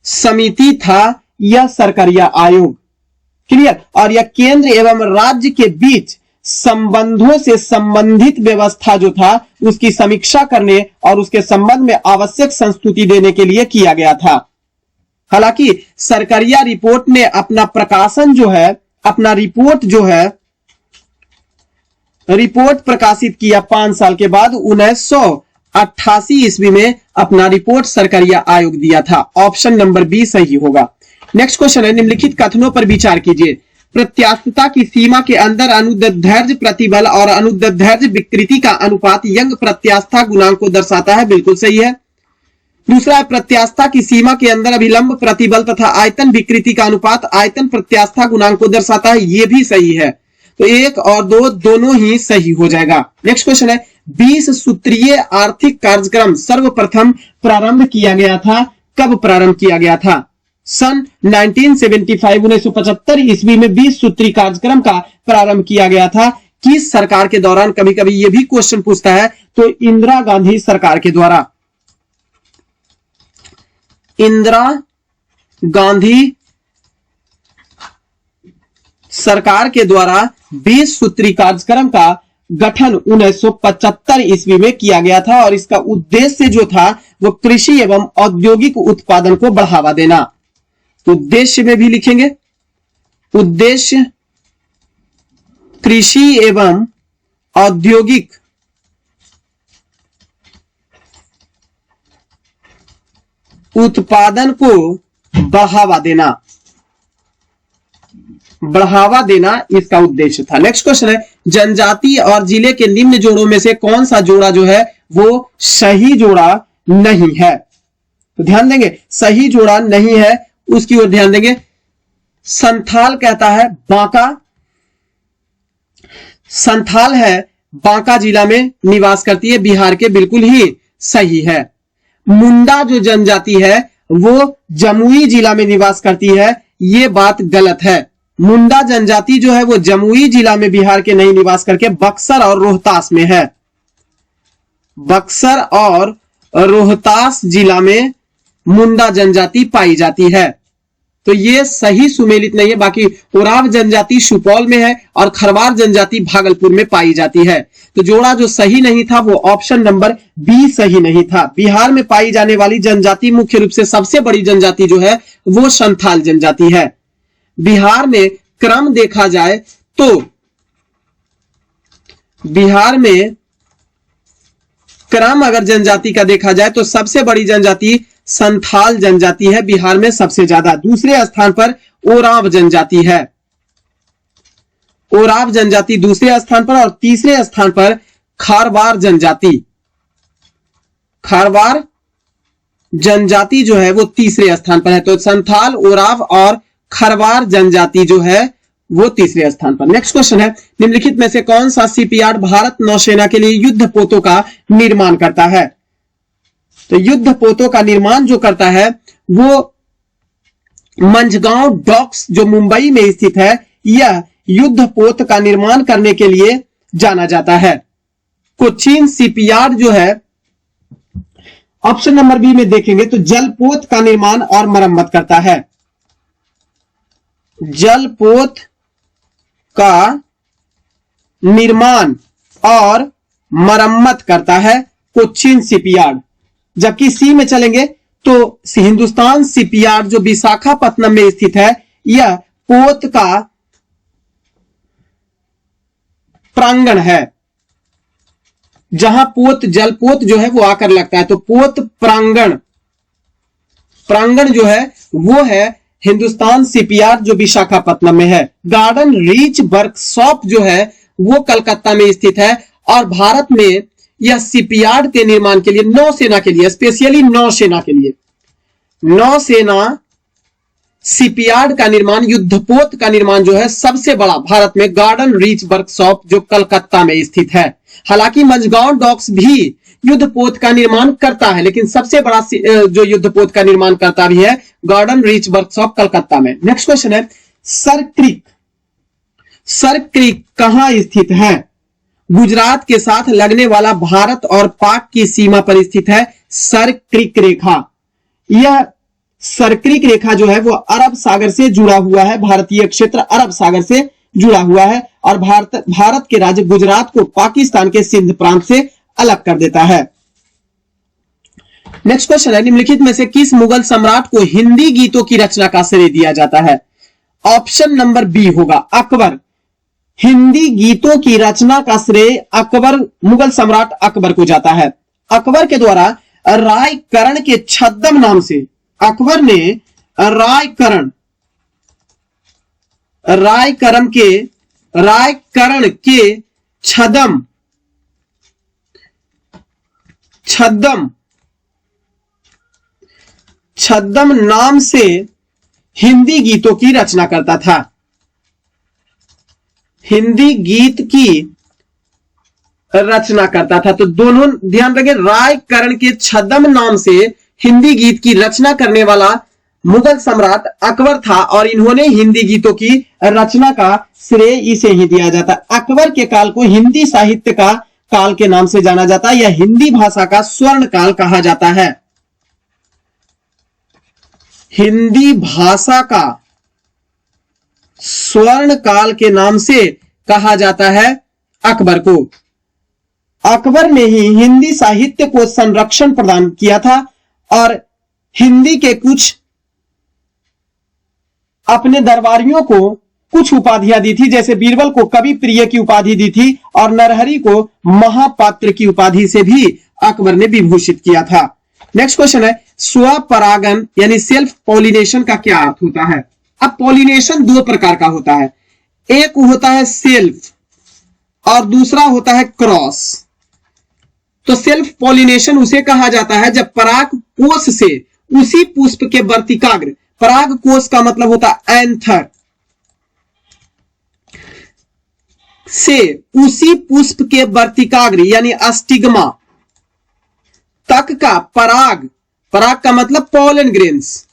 समिति था यह सरकारिया आयोग। क्लियर? और यह केंद्र एवं राज्य के बीच संबंधों से संबंधित व्यवस्था जो था उसकी समीक्षा करने और उसके संबंध में आवश्यक संस्तुति देने के लिए किया गया था। हालांकि सरकारिया रिपोर्ट ने अपना प्रकाशन जो है, अपना रिपोर्ट जो है रिपोर्ट प्रकाशित किया 5 साल के बाद 1988 ईस्वी में अपना रिपोर्ट सरकारिया आयोग दिया था। ऑप्शन नंबर बी सही होगा। नेक्स्ट क्वेश्चन है, निम्नलिखित कथनों पर विचार कीजिए। प्रत्यास्थता की सीमा के अंदर अनुदैर्ध्य प्रतिबल और अनुदैर्ध्य विकृति का अनुपात यंग प्रत्यास्था गुणांक को दर्शाता है। बिल्कुल सही है। दूसरा है, प्रत्यास्था की सीमा के अंदर अभिलंब प्रतिबल तथा आयतन विकृति का अनुपात आयतन प्रत्यास्था गुणांक को दर्शाता है। यह भी सही है। तो 1 और 2 दोनों ही सही हो जाएगा। नेक्स्ट क्वेश्चन है, 20 सूत्रीय आर्थिक कार्यक्रम सर्वप्रथम प्रारंभ किया गया था। कब प्रारंभ किया गया था? सन 1975 ईस्वी में 20 सूत्री कार्यक्रम का प्रारंभ किया गया था। किस सरकार के दौरान? कभी कभी यह भी क्वेश्चन पूछता है। तो इंदिरा गांधी सरकार के द्वारा, इंदिरा गांधी सरकार के द्वारा 20 सूत्री कार्यक्रम का गठन 1975 ईस्वी में किया गया था और इसका उद्देश्य जो था वो कृषि एवं औद्योगिक उत्पादन को बढ़ावा देना। उद्देश्य में भी लिखेंगे, उद्देश्य कृषि एवं औद्योगिक उत्पादन को बढ़ावा देना, बढ़ावा देना इसका उद्देश्य था। नेक्स्ट क्वेश्चन है, जनजाति और जिले के निम्न जोड़ों में से कौन सा जोड़ा जो है वो सही जोड़ा नहीं है? तो ध्यान देंगे, सही जोड़ा नहीं है उसकी ओर ध्यान देंगे। संथाल कहता है बांका, संथाल है बांका जिला में निवास करती है, बिहार के। बिल्कुल ही सही है। मुंडा जो जनजाति है वो जमुई जिला में निवास करती है। यह बात गलत है। मुंडा जनजाति जो है वो जमुई जिला में बिहार के नहीं निवास करके बक्सर और रोहतास में है। बक्सर और रोहतास जिला में मुंडा जनजाति पाई जाती है। तो ये सही सुमेलित नहीं है। बाकी उराव जनजाति सुपौल में है और खरवार जनजाति भागलपुर में पाई जाती है। तो जोड़ा जो सही नहीं था वो ऑप्शन नंबर बी सही नहीं था। बिहार में पाई जाने वाली जनजाति मुख्य रूप से सबसे बड़ी जनजाति जो है वो संथाल जनजाति है। बिहार में क्रम देखा जाए तो बिहार में क्रम अगर जनजाति का देखा जाए तो सबसे बड़ी जनजाति संथाल जनजाति है बिहार में सबसे ज्यादा। दूसरे स्थान पर ओराव जनजाति है। ओराव जनजाति दूसरे स्थान पर और तीसरे स्थान पर खारवार जनजाति, खारवार जनजाति जो है वो तीसरे स्थान पर है। तो संथाल, ओराव और खरवार जनजाति जो है वो तीसरे स्थान पर। नेक्स्ट क्वेश्चन है, निम्नलिखित में से कौन सा शिपयार्ड भारत नौसेना के लिए युद्ध पोतों का निर्माण करता है? तो युद्ध पोतों का निर्माण जो करता है वो मंझगांव डॉक्स जो मुंबई में स्थित है, यह युद्ध पोत का निर्माण करने के लिए जाना जाता है। कोचीन शिपयार्ड जो है ऑप्शन नंबर बी में देखेंगे तो जलपोत का निर्माण और मरम्मत करता है। जलपोत का निर्माण और मरम्मत करता है कोचीन शिपयार्ड। जबकि सी में चलेंगे तो हिंदुस्तान शिपयार्ड जो विशाखापत्तनम में स्थित है, यह पोत का प्रांगण है जहां पोत जलपोत जो है वो आकर लगता है। तो पोत प्रांगण, प्रांगण जो है वो है हिंदुस्तान शिपयार्ड जो विशाखापत्तनम में है। गार्डन रीच वर्कशॉप जो है वो कलकत्ता में स्थित है और भारत में यह शिपयार्ड के निर्माण के लिए नौसेना के लिए, स्पेशली नौसेना के लिए, नौसेना शिपयार्ड का निर्माण, युद्धपोत का निर्माण जो है सबसे बड़ा भारत में गार्डन रीच वर्कशॉप जो कलकत्ता में स्थित है। हालांकि मंझगांव डॉक्स भी युद्धपोत का निर्माण करता है, लेकिन सबसे बड़ा जो युद्धपोत का निर्माण करता भी है गार्डन रीच वर्कशॉप कलकत्ता में। नेक्स्ट क्वेश्चन है, सर क्रीक, सर क्रीक कहां स्थित है? गुजरात के साथ लगने वाला भारत और पाक की सीमा पर स्थित है सर क्रीक रेखा। यह सर क्रीक रेखा जो है वो अरब सागर से जुड़ा हुआ है। भारतीय क्षेत्र अरब सागर से जुड़ा हुआ है और भारत के राज्य गुजरात को पाकिस्तान के सिंध प्रांत से अलग कर देता है। नेक्स्ट क्वेश्चन है, निम्नलिखित में से किस मुगल सम्राट को हिंदी गीतों की रचना का श्रेय दिया जाता है? ऑप्शन नंबर बी होगा अकबर। हिंदी गीतों की रचना का श्रेय अकबर, मुगल सम्राट अकबर को जाता है। अकबर के द्वारा रायकरण के छद्म नाम से, अकबर ने रायकरण के छद्म नाम से हिंदी गीतों की रचना करता था। हिंदी गीत की रचना करता था। तो दोनों ध्यान रखें, रायकरण के छद्म नाम से हिंदी गीत की रचना करने वाला मुगल सम्राट अकबर था और इन्होंने हिंदी गीतों की रचना का श्रेय इसे ही दिया जाता है। अकबर के काल को हिंदी साहित्य का काल के नाम से जाना जाता है या हिंदी भाषा का स्वर्ण काल कहा जाता है। हिंदी भाषा का स्वर्ण काल के नाम से कहा जाता है अकबर को। अकबर ने ही हिंदी साहित्य को संरक्षण प्रदान किया था और हिंदी के कुछ अपने दरबारियों को कुछ उपाधियां दी थी, जैसे बीरबल को कवि प्रिय की उपाधि दी थी और नरहरि को महापात्र की उपाधि से भी अकबर ने विभूषित किया था। नेक्स्ट क्वेश्चन है, स्वपरागन यानी सेल्फ पॉलिनेशन का क्या अर्थ होता है? अब पॉलिनेशन दो प्रकार का होता है, एक होता है सेल्फ और दूसरा होता है क्रॉस। तो सेल्फ पॉलिनेशन उसे कहा जाता है जब पराग कोश से उसी पुष्प के वर्तिकाग्र, पराग कोश का मतलब होता है एंथर, से उसी पुष्प के वर्तिकाग्र यानी अस्टिग्मा तक का पराग का मतलब पॉलन ग्रेन्स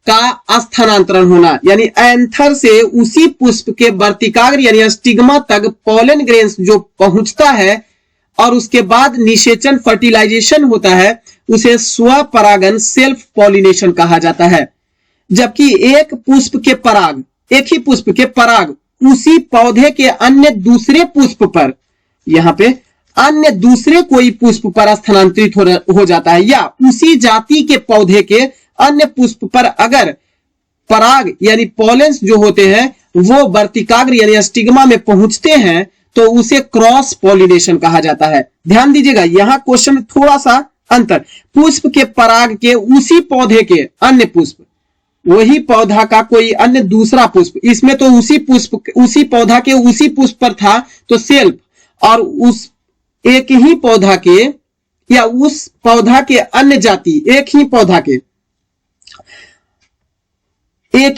का स्थानांतरण होना, यानी एंथर से उसी पुष्प के वर्तिकाग्र यानी अस्टिग्मा तक पॉलन ग्रेन्स जो पहुंचता है और उसके बाद निषेचन फर्टिलाइजेशन होता है, उसे स्वपरागन सेल्फ पॉलिनेशन कहा जाता है। जबकि एक ही पुष्प के पराग उसी पौधे के अन्य दूसरे पुष्प पर, यहां पे अन्य दूसरे कोई पुष्प पर स्थानांतरित हो जाता है या उसी जाति के पौधे के अन्य पुष्प पर अगर पराग यानी पॉलेंस जो होते हैं वो वर्तिकाग्र यानी अस्टिग्मा में पहुंचते हैं तो उसे क्रॉस पॉलिनेशन कहा जाता है। ध्यान दीजिएगा, यहां क्वेश्चन में थोड़ा सा अंतर, पुष्प के पराग के उसी पौधे के अन्य पुष्प, वही पौधा का कोई अन्य दूसरा पुष्प, इसमें तो उसी पौधा के उसी पुष्प पर था तो सेल्फ, और उस एक ही पौधा के या उस पौधा के अन्य जाति एक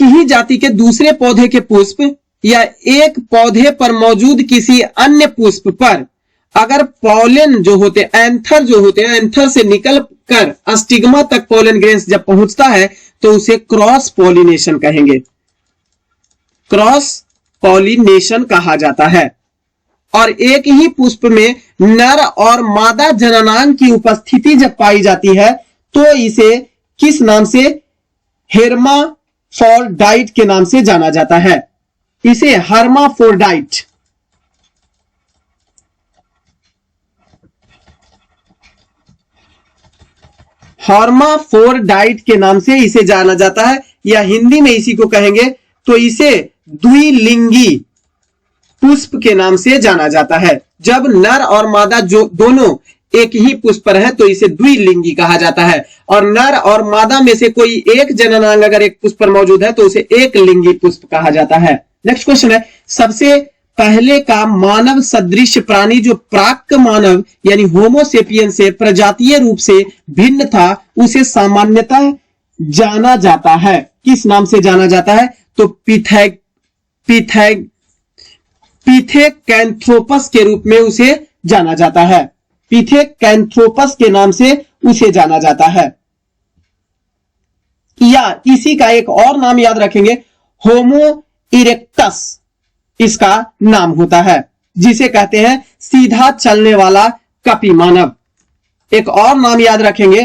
ही जाति के दूसरे पौधे के पुष्प या एक पौधे पर मौजूद किसी अन्य पुष्प पर अगर पॉलन जो होते हैं एंथर से निकल कर अस्टिग्मा तक पॉलन ग्रेन्स जब पहुंचता है तो उसे क्रॉस पॉलिनेशन कहेंगे, क्रॉस पॉलिनेशन कहा जाता है। और एक ही पुष्प में नर और मादा जननांग की उपस्थिति जब पाई जाती है तो इसे किस नाम से, हेर्माफ्रोडाइट के नाम से जाना जाता है। इसे हर्माफ्रोडाइट के नाम से इसे जाना जाता है या हिंदी में इसी को कहेंगे तो इसे द्विलिंगी पुष्प के नाम से जाना जाता है। जब नर और मादा जो दोनों एक ही पुष्प पर है तो इसे द्विलिंगी कहा जाता है और नर और मादा में से कोई एक जननांग अगर एक पुष्प पर मौजूद है तो उसे एक लिंगी पुष्प कहा जाता है। नेक्स्ट क्वेश्चन है, सबसे पहले का मानव सदृश प्राणी जो प्राक मानव यानी होमोसेपियन से प्रजातीय रूप से भिन्न था उसे सामान्यतः जाना जाता है, किस नाम से जाना जाता है? तो पिथेकैंथ्रोपस के रूप में उसे जाना जाता है, पिथेकैंथ्रोपस के नाम से उसे जाना जाता है। या इसी का एक और नाम याद रखेंगे, होमो इरेक्टस इसका नाम होता है, जिसे कहते हैं सीधा चलने वाला कपि मानव। एक और नाम याद रखेंगे,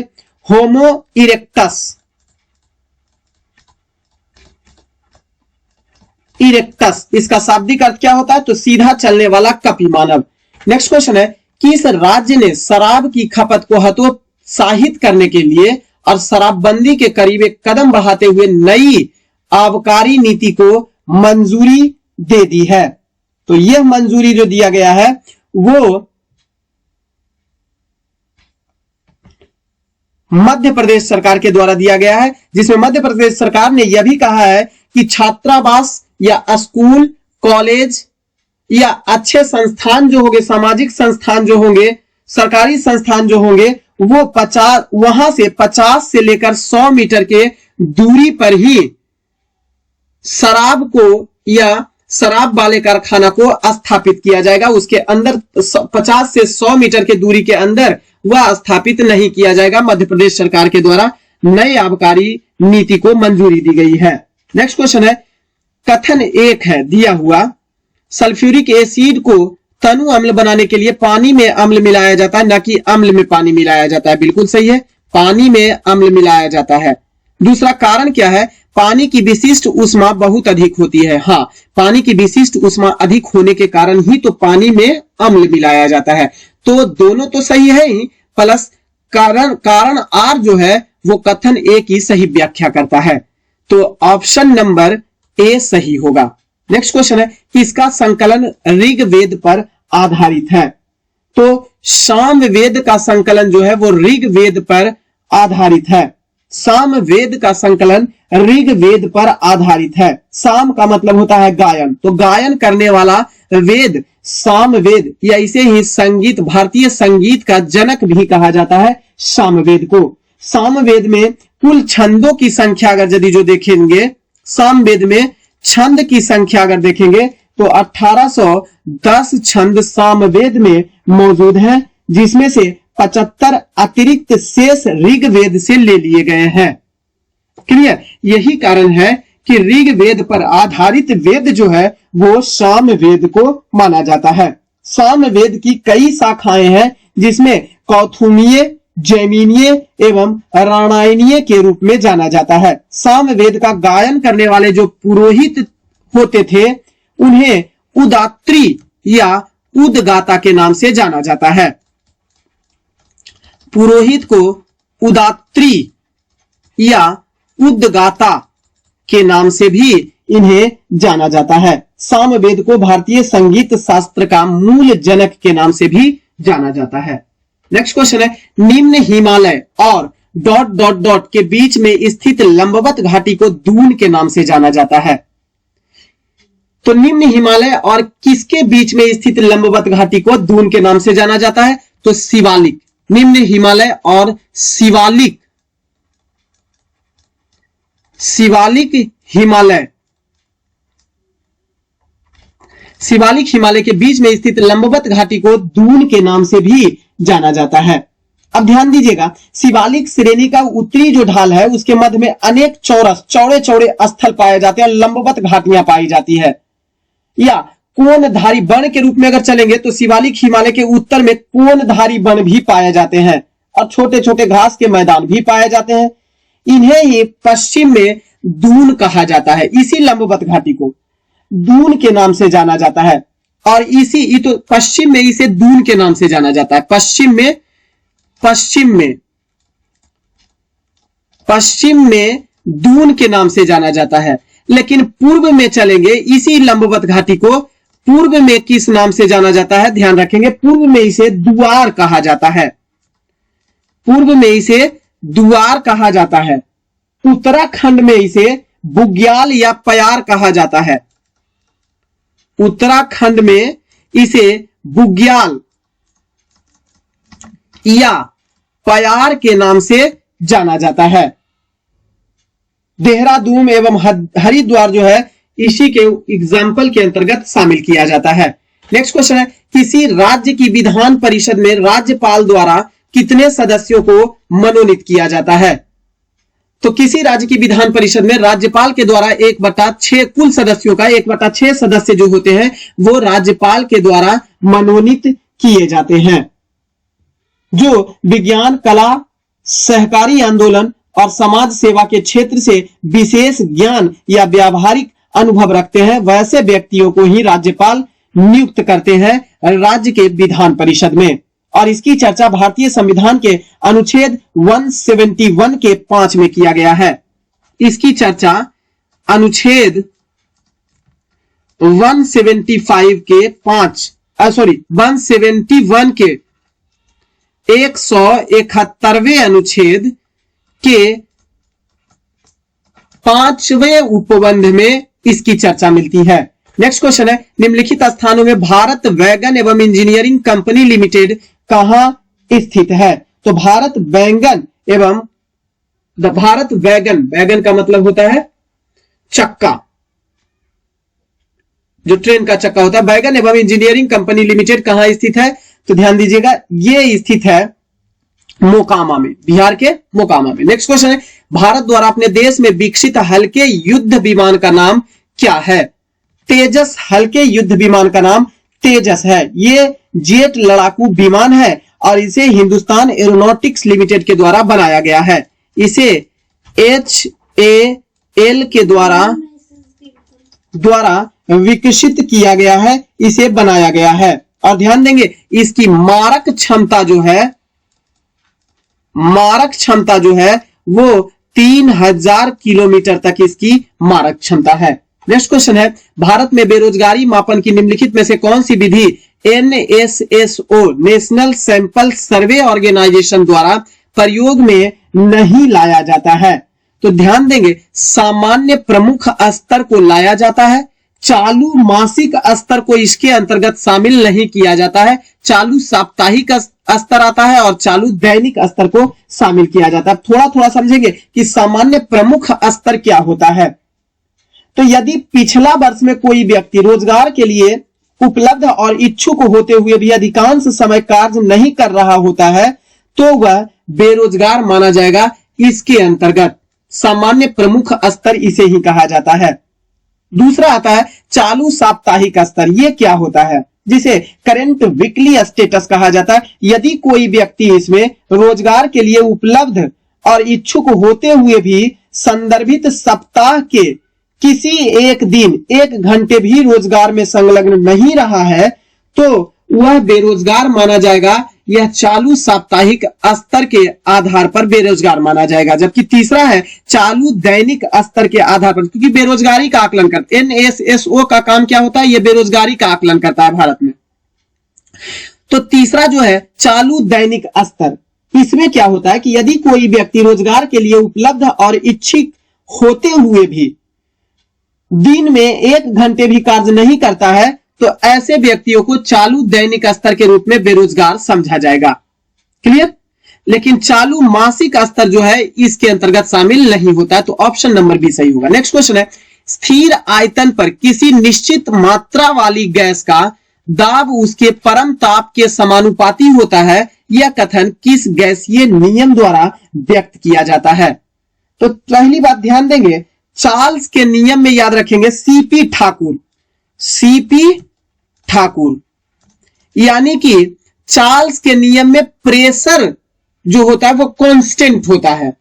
होमो इरेक्टस इसका शाब्दिक अर्थ क्या होता है? तो सीधा चलने वाला कपि मानव। नेक्स्ट क्वेश्चन है, किस राज्य ने शराब की खपत को हतोत्साहित करने के लिए और शराबबंदी के करीब एक कदम बढ़ाते हुए नई आबकारी नीति को मंजूरी दे दी है। तो यह मंजूरी जो दिया गया है वो मध्य प्रदेश सरकार के द्वारा दिया गया है, जिसमें मध्य प्रदेश सरकार ने यह भी कहा है कि छात्रावास या स्कूल, कॉलेज या अच्छे संस्थान जो होंगे, सामाजिक संस्थान जो होंगे, सरकारी संस्थान जो होंगे, वो वहां से 50 से लेकर 100 मीटर के दूरी पर ही शराब को या शराब वाले कारखाना को स्थापित किया जाएगा। उसके अंदर 50 से 100 मीटर के दूरी के अंदर वह स्थापित नहीं किया जाएगा। मध्य प्रदेश सरकार के द्वारा नए आबकारी नीति को मंजूरी दी गई है। नेक्स्ट क्वेश्चन है, कथन 1 है दिया हुआ, सल्फ्यूरिक एसिड को तनु अम्ल बनाने के लिए पानी में अम्ल मिलाया जाता है, न कि अम्ल में पानी मिलाया जाता है। बिल्कुल सही है, पानी में अम्ल मिलाया जाता है। दूसरा कारण क्या है, पानी की विशिष्ट ऊष्मा बहुत अधिक होती है। हाँ, पानी की विशिष्ट ऊष्मा अधिक होने के कारण ही तो पानी में अम्ल मिलाया जाता है। तो दोनों तो सही है ही, प्लस कारण आर जो है वो कथन ए की सही व्याख्या करता है। तो ऑप्शन नंबर ए सही होगा। नेक्स्ट क्वेश्चन है कि इसका संकलन ऋग्वेद पर आधारित है। तो सामवेद का संकलन जो है वो ऋग्वेद पर आधारित है। सामवेद का संकलन ऋग्वेद पर आधारित है। साम का मतलब होता है गायन, तो गायन करने वाला वेद सामवेद, या इसे ही संगीत, भारतीय संगीत का जनक भी कहा जाता है सामवेद को। सामवेद में कुल छंदों की संख्या अगर यदि जो देखेंगे, सामवेद में छंद की संख्या अगर देखेंगे तो 1810 छंद सामवेद में मौजूद हैं, जिसमें से 75 अतिरिक्त शेष ऋग्वेद से ले लिए गए हैं। क्लियर, यही कारण है कि ऋग्वेद पर आधारित वेद जो है वो सामवेद को माना जाता है। सामवेद की कई शाखाएं हैं, जिसमें कौथुमीय, जैमिनीय एवं रामायणीय के रूप में जाना जाता है। सामवेद का गायन करने वाले जो पुरोहित होते थे उन्हें उदात्री या उदगाता के नाम से जाना जाता है। पुरोहित को उदात्री या उदगाता के नाम से भी इन्हें जाना जाता है। सामवेद को भारतीय संगीत शास्त्र का मूल जनक के नाम से भी जाना जाता है। नेक्स्ट क्वेश्चन है, निम्न हिमालय और ... के बीच में स्थित लंबवत घाटी को दून के नाम से जाना जाता है। तो निम्न हिमालय और किसके बीच में स्थित लंबवत घाटी को दून के नाम से जाना जाता है? तो शिवालिक। निम्न हिमालय और शिवालिक, शिवालिक हिमालय, शिवालिक हिमालय के बीच में स्थित लंबवत घाटी को दून के नाम से भी जाना जाता है। अब ध्यान दीजिएगा, शिवालिक श्रेणी का उत्तरी जो ढाल है उसके मध्य में अनेक चौरस चौड़े चौड़े स्थल पाए जाते हैं, लंबवत घाटियां पाई जाती है। या कोनधारी वन के रूप में अगर चलेंगे तो शिवालिक हिमालय के उत्तर में कोनधारी वन भी पाए जाते हैं और छोटे छोटे घास के मैदान भी पाए जाते हैं। इन्हें ही पश्चिम में दून कहा जाता है। इसी लंबवत घाटी को दून के नाम से जाना जाता है और इसी तो पश्चिम में इसे दून के नाम से जाना जाता है। पश्चिम में दून के नाम से जाना जाता है। लेकिन पूर्व में चलेंगे, इसी लंबवत घाटी को पूर्व में किस नाम से जाना जाता है? ध्यान रखेंगे, पूर्व में इसे दुआर कहा जाता है। पूर्व में इसे दुआर कहा जाता है। उत्तराखंड में इसे बुग्याल या पयार कहा जाता है। उत्तराखंड में इसे बुग्याल या पयार के नाम से जाना जाता है। देहरादून एवं हरिद्वार जो है इसी के एग्जाम्पल के अंतर्गत शामिल किया जाता है। नेक्स्ट क्वेश्चन है, किसी राज्य की विधान परिषद में राज्यपाल द्वारा कितने सदस्यों को मनोनीत किया जाता है? तो किसी राज्य की विधान परिषद में राज्यपाल के द्वारा 1/6 कुल सदस्यों का 1/6 सदस्य जो होते हैं वो राज्यपाल के द्वारा मनोनीत किए जाते हैं। जो विज्ञान, कला, सहकारी आंदोलन और समाज सेवा के क्षेत्र से विशेष ज्ञान या व्यावहारिक अनुभव रखते हैं, वैसे व्यक्तियों को ही राज्यपाल नियुक्त करते हैं राज्य के विधान परिषद में। और इसकी चर्चा भारतीय संविधान के अनुच्छेद 171 के 5 में किया गया है। इसकी चर्चा अनुच्छेद 171 के 171वें अनुच्छेद के 5वें उपबंध में इसकी चर्चा मिलती है। नेक्स्ट क्वेश्चन है, निम्नलिखित स्थानों में भारत वैगन एवं इंजीनियरिंग कंपनी लिमिटेड कहां स्थित है? तो भारत वैगन का मतलब होता है चक्का, जो ट्रेन का चक्का होता है। वैगन एवं इंजीनियरिंग कंपनी लिमिटेड कहां स्थित है? तो ध्यान दीजिएगा, ये स्थित है मोकामा में, बिहार के मोकामा में। नेक्स्ट क्वेश्चन है, भारत द्वारा अपने देश में विकसित हल्के युद्ध विमान का नाम क्या है? तेजस। हल्के युद्ध विमान का नाम तेजस है। ये जेट लड़ाकू विमान है और इसे हिंदुस्तान एरोनॉटिक्स लिमिटेड के द्वारा बनाया गया है। इसे HAL के द्वारा विकसित किया गया है, इसे बनाया गया है। और ध्यान देंगे, इसकी मारक क्षमता जो है वो 3000 किलोमीटर तक इसकी मारक क्षमता है। नेक्स्ट क्वेश्चन है, भारत में बेरोजगारी मापन की निम्नलिखित में से कौन सी विधि NSSO National Sample Survey Organisation द्वारा प्रयोग में नहीं लाया जाता है? तो ध्यान देंगे, सामान्य प्रमुख स्तर को लाया जाता है, चालू मासिक स्तर को इसके अंतर्गत शामिल नहीं किया जाता है, चालू साप्ताहिक स्तर आता है और चालू दैनिक स्तर को शामिल किया जाता है। थोड़ा थोड़ा समझेंगे कि सामान्य प्रमुख स्तर क्या होता है। तो यदि पिछला वर्ष में कोई व्यक्ति रोजगार के लिए उपलब्ध और इच्छुक होते हुए भी अधिकांश समय कार्य नहीं कर रहा होता है तो वह बेरोजगार माना जाएगा। इसके अंतर्गत सामान्य प्रमुख स्तर इसे ही कहा जाता है। दूसरा आता है चालू साप्ताहिक स्तर। ये क्या होता है? जिसे करेंट वीकली स्टेटस कहा जाता है। यदि कोई व्यक्ति इसमें रोजगार के लिए उपलब्ध और इच्छुक होते हुए भी संदर्भित सप्ताह के किसी एक दिन 1 घंटे भी रोजगार में संलग्न नहीं रहा है तो वह बेरोजगार माना जाएगा। यह चालू साप्ताहिक स्तर के आधार पर बेरोजगार माना जाएगा। जबकि तीसरा है चालू दैनिक स्तर के आधार पर, क्योंकि बेरोजगारी का आकलन करता है। NSSO का काम क्या होता है? यह बेरोजगारी का आकलन करता है भारत में। तो तीसरा जो है चालू दैनिक स्तर, इसमें क्या होता है कि यदि कोई व्यक्ति रोजगार के लिए उपलब्ध और इच्छुक होते हुए भी दिन में 1 घंटे भी कार्य नहीं करता है तो ऐसे व्यक्तियों को चालू दैनिक स्तर के रूप में बेरोजगार समझा जाएगा। क्लियर? लेकिन चालू मासिक स्तर जो है इसके अंतर्गत शामिल नहीं होता है। तो ऑप्शन नंबर बी सही होगा। नेक्स्ट क्वेश्चन है, स्थिर आयतन पर किसी निश्चित मात्रा वाली गैस का दाब उसके परम ताप के समानुपाती होता है। यह कथन किस गैसीय नियम द्वारा व्यक्त किया जाता है? तो पहली बात ध्यान देंगे, चार्ल्स के नियम में याद रखेंगे सीपी ठाकुर, यानी कि चार्ल्स के नियम में प्रेशर जो होता है वो कांस्टेंट होता है।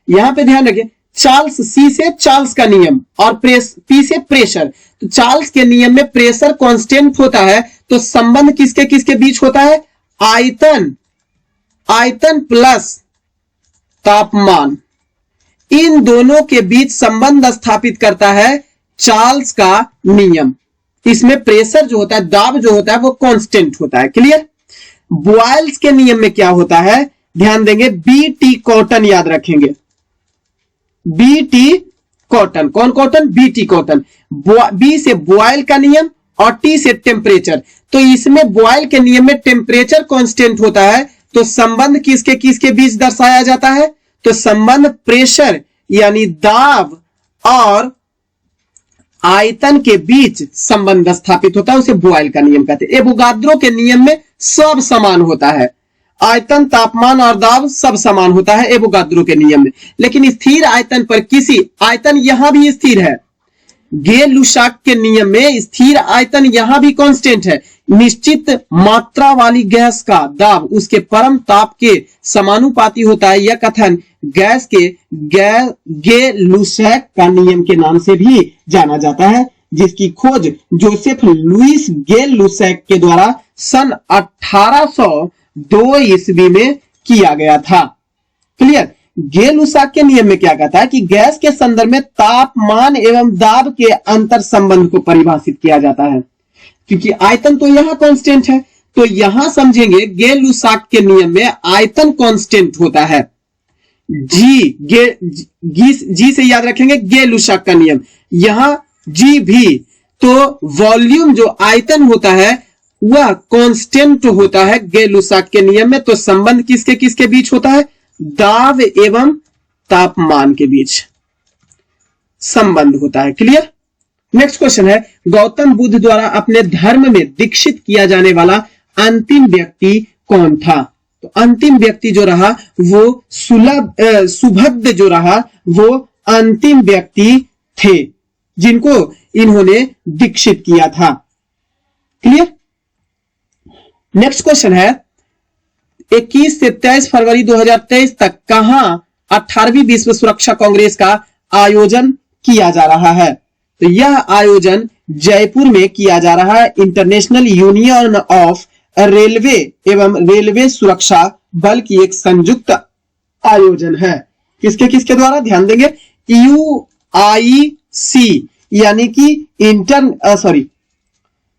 यहां पे ध्यान रखें, चार्ल्स सी से चार्ल्स का नियम और पी से प्रेशर। तो चार्ल्स के नियम में प्रेशर कांस्टेंट होता है तो संबंध किसके किसके बीच होता है? आयतन प्लस तापमान, इन दोनों के बीच संबंध स्थापित करता है चार्ल्स का नियम। इसमें प्रेशर जो होता है, दाब जो होता है वो कांस्टेंट होता है। क्लियर? बॉयल्स के नियम में क्या होता है? ध्यान देंगे, बीटी कॉटन याद रखेंगे। बीटी कॉटन, कौन कॉटन? BT cotton. बी से बॉयल का नियम और टी से टेम्परेचर। तो इसमें बॉयल के नियम में टेम्परेचर कांस्टेंट होता है तो संबंध किसके किसके बीच दर्शाया जाता है? तो संबंध प्रेशर यानी दाब और आयतन के बीच संबंध स्थापित होता है, उसे बॉयल का नियम कहते हैं। एवोगाद्रो के नियम में सब समान होता है, आयतन, तापमान और दाब सब समान होता है एवोगाद्रो के नियम में। लेकिन स्थिर आयतन पर किसी आयतन यहां भी स्थिर है। गे-लुसाक के नियम में स्थिर आयतन यहां भी कांस्टेंट है। निश्चित मात्रा वाली गैस का दाब उसके परम ताप के समानुपाती होता है। यह कथन गैस के गे-लुसाक का नियम के नाम से भी जाना जाता है, जिसकी खोज जोसेफ लुइस गे-लुसाक के द्वारा सन 1802 ईस्वी में किया गया था। क्लियर? गेल-लुसाक के नियम में क्या कहता है कि गैस के संदर्भ में तापमान एवं दाब के अंतर संबंध को परिभाषित किया जाता है। क्योंकि आयतन तो यहां कांस्टेंट है, तो यहां समझेंगे गेल-लुसाक के नियम में आयतन कांस्टेंट होता है। जी से याद रखेंगे गेल-लुसाक का नियम, यहां जी भी, तो वॉल्यूम जो आयतन होता है वह कांस्टेंट होता है गेल-लुसाक के नियम में। तो संबंध किसके किसके बीच होता है? दाब एवं तापमान के बीच संबंध होता है। क्लियर? नेक्स्ट क्वेश्चन है, गौतम बुद्ध द्वारा अपने धर्म में दीक्षित किया जाने वाला अंतिम व्यक्ति कौन था? तो अंतिम व्यक्ति जो रहा वो सुभद्र जो रहा वो अंतिम व्यक्ति थे जिनको इन्होंने दीक्षित किया था। क्लियर? नेक्स्ट क्वेश्चन है, 21 से 23 फरवरी 2023 तक कहां 18वीं विश्व सुरक्षा कांग्रेस का आयोजन किया जा रहा है? तो यह आयोजन जयपुर में किया जा रहा है। इंटरनेशनल यूनियन ऑफ रेलवे एवं रेलवे सुरक्षा बल की एक संयुक्त आयोजन है। किसके किसके द्वारा? ध्यान देंगे, UIC यानी कि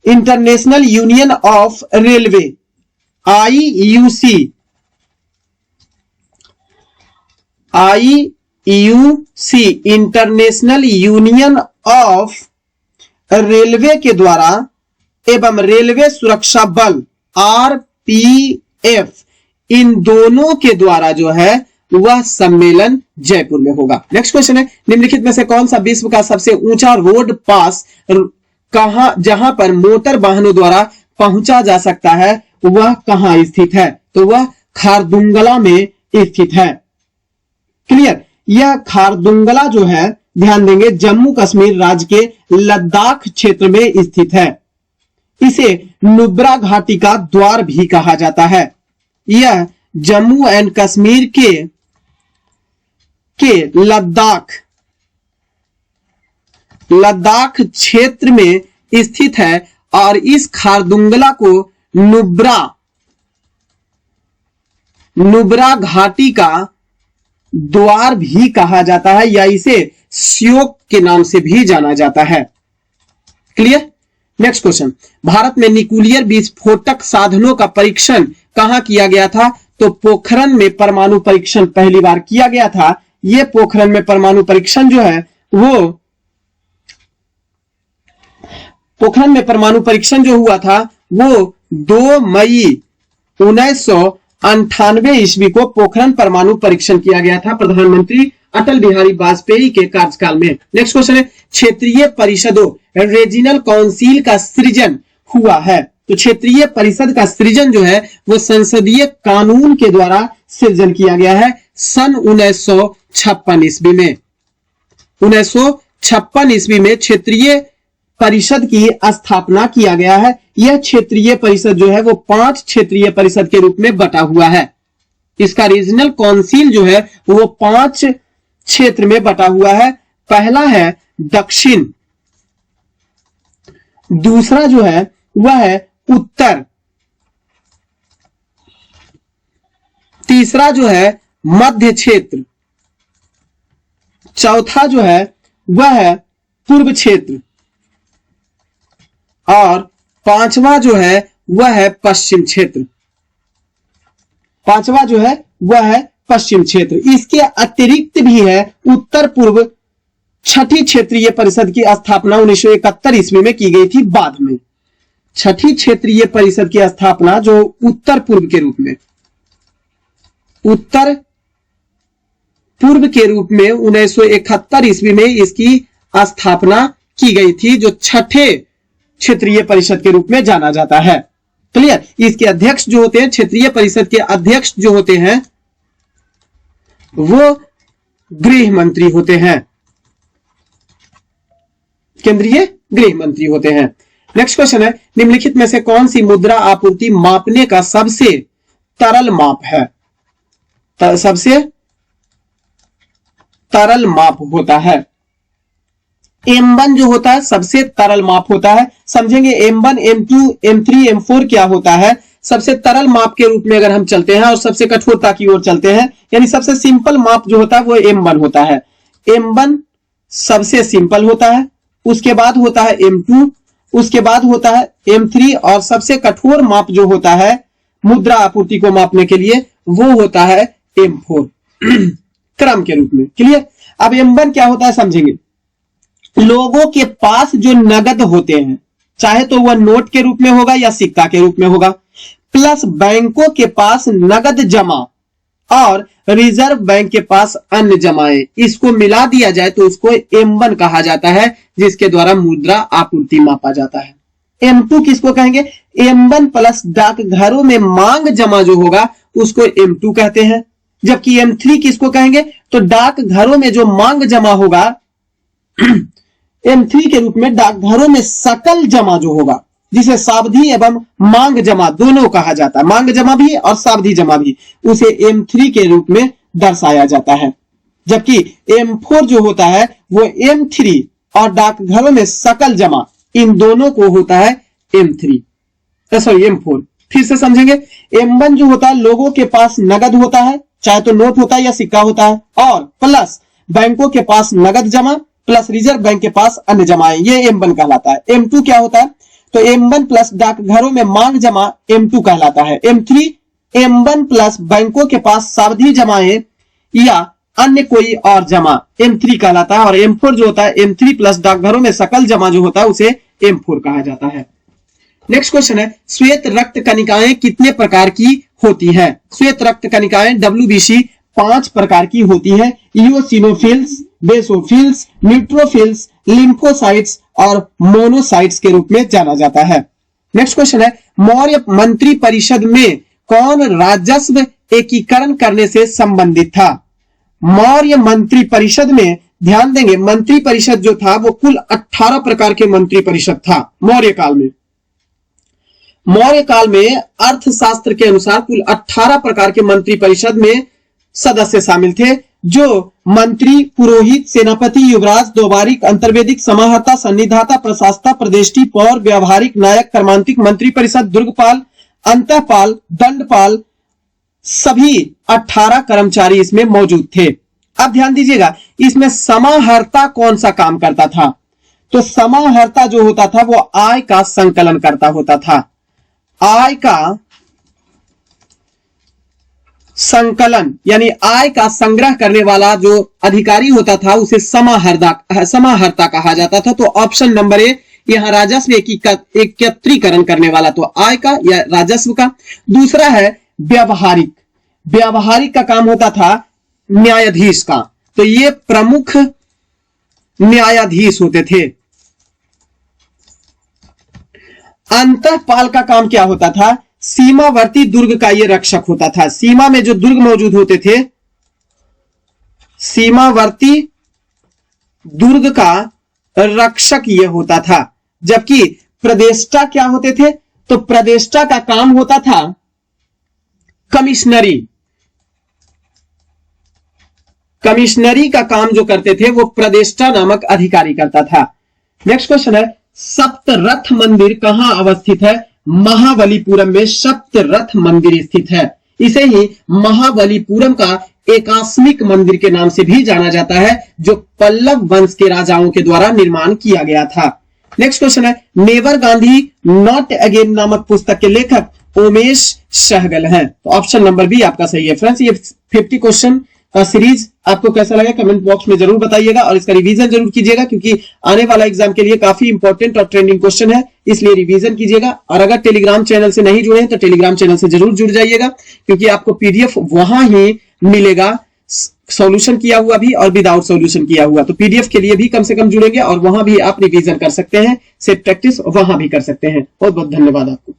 international union of railway, IUC international union of railway के द्वारा एवं रेलवे सुरक्षा बल RPF, इन दोनों के द्वारा जो है वह सम्मेलन जयपुर में होगा। नेक्स्ट क्वेश्चन है, निम्नलिखित में से कौन सा विश्व का सबसे ऊंचा रोड पास जहां पर मोटर वाहनों द्वारा पहुंचा जा सकता है वह कहां स्थित है? तो वह खारदुंगला में स्थित है। क्लियर? यह खारदुंगला जो है, ध्यान देंगे, जम्मू कश्मीर राज्य के लद्दाख क्षेत्र में स्थित है। इसे नुब्रा घाटी का द्वार भी कहा जाता है। यह जम्मू एंड कश्मीर के लद्दाख क्षेत्र में स्थित है और इस खारदुंगला को नुब्रा घाटी का द्वार भी कहा जाता है या इसे श्योक के नाम से भी जाना जाता है। क्लियर? नेक्स्ट क्वेश्चन, भारत में न्यूक्लियर विस्फोटक साधनों का परीक्षण कहां किया गया था? तो पोखरण में परमाणु परीक्षण पहली बार किया गया था। यह पोखरण में परमाणु परीक्षण जो है वो पोखरण में परमाणु परीक्षण जो हुआ था वो 2 मई 1998 ईस्वी को पोखरण परमाणु परीक्षण किया गया था प्रधानमंत्री अटल बिहारी वाजपेयी के कार्यकाल में। नेक्स्ट क्वेश्चन है, क्षेत्रीय परिषदों रीजनल काउंसिल का सृजन हुआ है। तो क्षेत्रीय परिषद का सृजन जो है वो संसदीय कानून के द्वारा सृजन किया गया है सन 1956 ईस्वी में। 1956 ईस्वी में क्षेत्रीय परिषद की स्थापना किया गया है। यह क्षेत्रीय परिषद जो है वो 5 क्षेत्रीय परिषद के रूप में बटा हुआ है। इसका रीजनल काउंसिल जो है वो 5 क्षेत्र में बटा हुआ है। पहला है दक्षिण, दूसरा जो है वह है उत्तर, तीसरा जो है मध्य क्षेत्र, चौथा जो है वह है पूर्व क्षेत्र और पांचवा जो है वह है पश्चिम क्षेत्र। पांचवा जो है वह है पश्चिम क्षेत्र। इसके अतिरिक्त भी है उत्तर पूर्व। छठी क्षेत्रीय परिषद की स्थापना 1971 ईस्वी में की गई थी। बाद में छठी क्षेत्रीय परिषद की स्थापना जो उत्तर पूर्व के रूप में 1971 ईस्वी में इसकी स्थापना की गई थी, जो छठे क्षेत्रीय परिषद के रूप में जाना जाता है। क्लियर? इसके अध्यक्ष जो होते हैं, क्षेत्रीय परिषद के अध्यक्ष जो होते हैं वो गृह मंत्री होते हैं, केंद्रीय गृह मंत्री होते हैं। नेक्स्ट क्वेश्चन है, निम्नलिखित में से कौन सी मुद्रा आपूर्ति मापने का सबसे तरल माप है? सबसे तरल माप होता है M1 जो होता है सबसे तरल माप होता है। समझेंगे M1, M2, M3, M4 क्या होता है। सबसे तरल माप के रूप में अगर हम चलते हैं और सबसे कठोरता की ओर चलते हैं, यानी सबसे सिंपल माप जो होता है वो M1 होता है। M1 सबसे सिंपल होता है, उसके बाद होता है M2, उसके बाद होता है M3 और सबसे कठोर माप जो होता है मुद्रा आपूर्ति को मापने के लिए वो होता है M4 क्रम के रूप में। क्लियर। अब M1 क्या होता है समझेंगे। लोगों के पास जो नगद होते हैं, चाहे तो वह नोट के रूप में होगा या सिक्का के रूप में होगा, प्लस बैंकों के पास नगद जमा और रिजर्व बैंक के पास अन्य जमाएं, इसको मिला दिया जाए तो उसको M1 कहा जाता है, जिसके द्वारा मुद्रा आपूर्ति मापा जाता है। M2 किसको कहेंगे? M1 प्लस डाकघरों में मांग जमा जो होगा उसको M2 कहते हैं। जबकि M3 किसको कहेंगे? तो डाकघरों में जो मांग जमा होगा M3 के रूप में डाकघरों में सकल जमा जो होगा, जिसे सावधि एवं मांग जमा दोनों कहा जाता है, मांग जमा भी और सावधि जमा भी, उसे M3 के रूप में दर्शाया जाता है। जबकि M4 जो होता है वो M3 और डाकघरों में सकल जमा, इन दोनों को होता है M4। फिर से समझेंगे। M1 जो होता है लोगों के पास नगद होता है, चाहे तो नोट होता है या सिक्का होता है, और प्लस बैंकों के पास नगद जमा प्लस रिजर्व बैंक के पास अन्य जमाएं, ये M1 कहलाता है। M2 क्या होता है? तो M1 प्लस डाकघरों में मांग जमा M2 कहलाता है। M3 M1 प्लस बैंकों के पास सावधि जमाएं या अन्य कोई और जमा M3 कहलाता है। और M4 जो होता है M3 प्लस डाकघरों में सकल जमा जो होता है उसे M4 कहा जाता है। नेक्स्ट क्वेश्चन है, श्वेत रक्त कणिकाएं कितने प्रकार की होती है? श्वेत रक्त कणिकाएं WBC 5 प्रकार की होती है। इओसिनोफिल्स, बेसोफिल्स, न्यूट्रोफिल्स, लिम्फोसाइट्स और मोनोसाइट्स के रूप में जाना जाता है। नेक्स्ट क्वेश्चन है, मौर्य मंत्री परिषद में कौन राजस्व एकीकरण करने से संबंधित था? मौर्य मंत्री परिषद में ध्यान देंगे, मंत्री परिषद जो था वो कुल 18 प्रकार के मंत्री परिषद था मौर्य काल में। मौर्य काल में अर्थशास्त्र के अनुसार कुल 18 प्रकार के मंत्री परिषद में सदस्य शामिल थे, जो मंत्री, पुरोहित, सेनापति, युवराज, दोबारिक, अंतर्वेदिक, समाहर्ता, सन्निधाता, प्रशासता, प्रदेष्टि, पौर, व्यावहारिक, नायक, कर्मांतिक, मंत्री परिषद, दुर्गपाल, अंतःपाल, दंडपाल, सभी 18 कर्मचारी इसमें मौजूद थे। अब ध्यान दीजिएगा, इसमें समाहर्ता कौन सा काम करता था? तो समाहर्ता जो होता था वो आय का संकलन करता होता था। आय का संकलन यानी आय का संग्रह करने वाला जो अधिकारी होता था उसे समाहर्ता कहा जाता था। तो ऑप्शन नंबर ए यहां राजस्व एकत्रीकरण करने वाला, तो आय का या राजस्व का। दूसरा है व्यवहारिक, व्यवहारिक का काम होता था न्यायाधीश का, तो ये प्रमुख न्यायाधीश होते थे। अंतःपाल का काम क्या होता था? सीमावर्ती दुर्ग का ये रक्षक होता था। सीमा में जो दुर्ग मौजूद होते थे, सीमावर्ती दुर्ग का रक्षक ये होता था। जबकि प्रदेष्टा क्या होते थे? तो प्रदेष्टा का काम होता था कमिश्नरी। कमिश्नरी का काम जो करते थे वो प्रदेष्टा नामक अधिकारी करता था। नेक्स्ट क्वेश्चन है, सप्तरथ मंदिर कहां अवस्थित है? महाबलीपुरम में सप्तरथ मंदिर स्थित है। इसे ही महाबलीपुरम का एकास्मिक मंदिर के नाम से भी जाना जाता है, जो पल्लव वंश के राजाओं के द्वारा निर्माण किया गया था। नेक्स्ट क्वेश्चन है, नेवर गांधी नॉट अगेन नामक पुस्तक के लेखक उमेश सहगल हैं। तो ऑप्शन नंबर बी आपका सही है। फ्रेंड्स, ये 50 क्वेश्चन का सीरीज आपको कैसा लगा कमेंट बॉक्स में जरूर बताइएगा और इसका रिवीजन जरूर कीजिएगा, क्योंकि आने वाला एग्जाम के लिए काफी इंपॉर्टेंट और ट्रेंडिंग क्वेश्चन है, इसलिए रिवीजन कीजिएगा। और अगर टेलीग्राम चैनल से नहीं जुड़े हैं तो टेलीग्राम चैनल से जरूर जुड़ जाइएगा, क्योंकि आपको पीडीएफ वहां ही मिलेगा, सॉल्यूशन किया हुआ भी और विदाउट सॉल्यूशन किया हुआ। तो पीडीएफ के लिए भी कम से कम जुड़ेंगे और वहां भी आप रिवीजन कर सकते हैं, सेट प्रैक्टिस वहां भी कर सकते हैं। बहुत बहुत धन्यवाद आपको।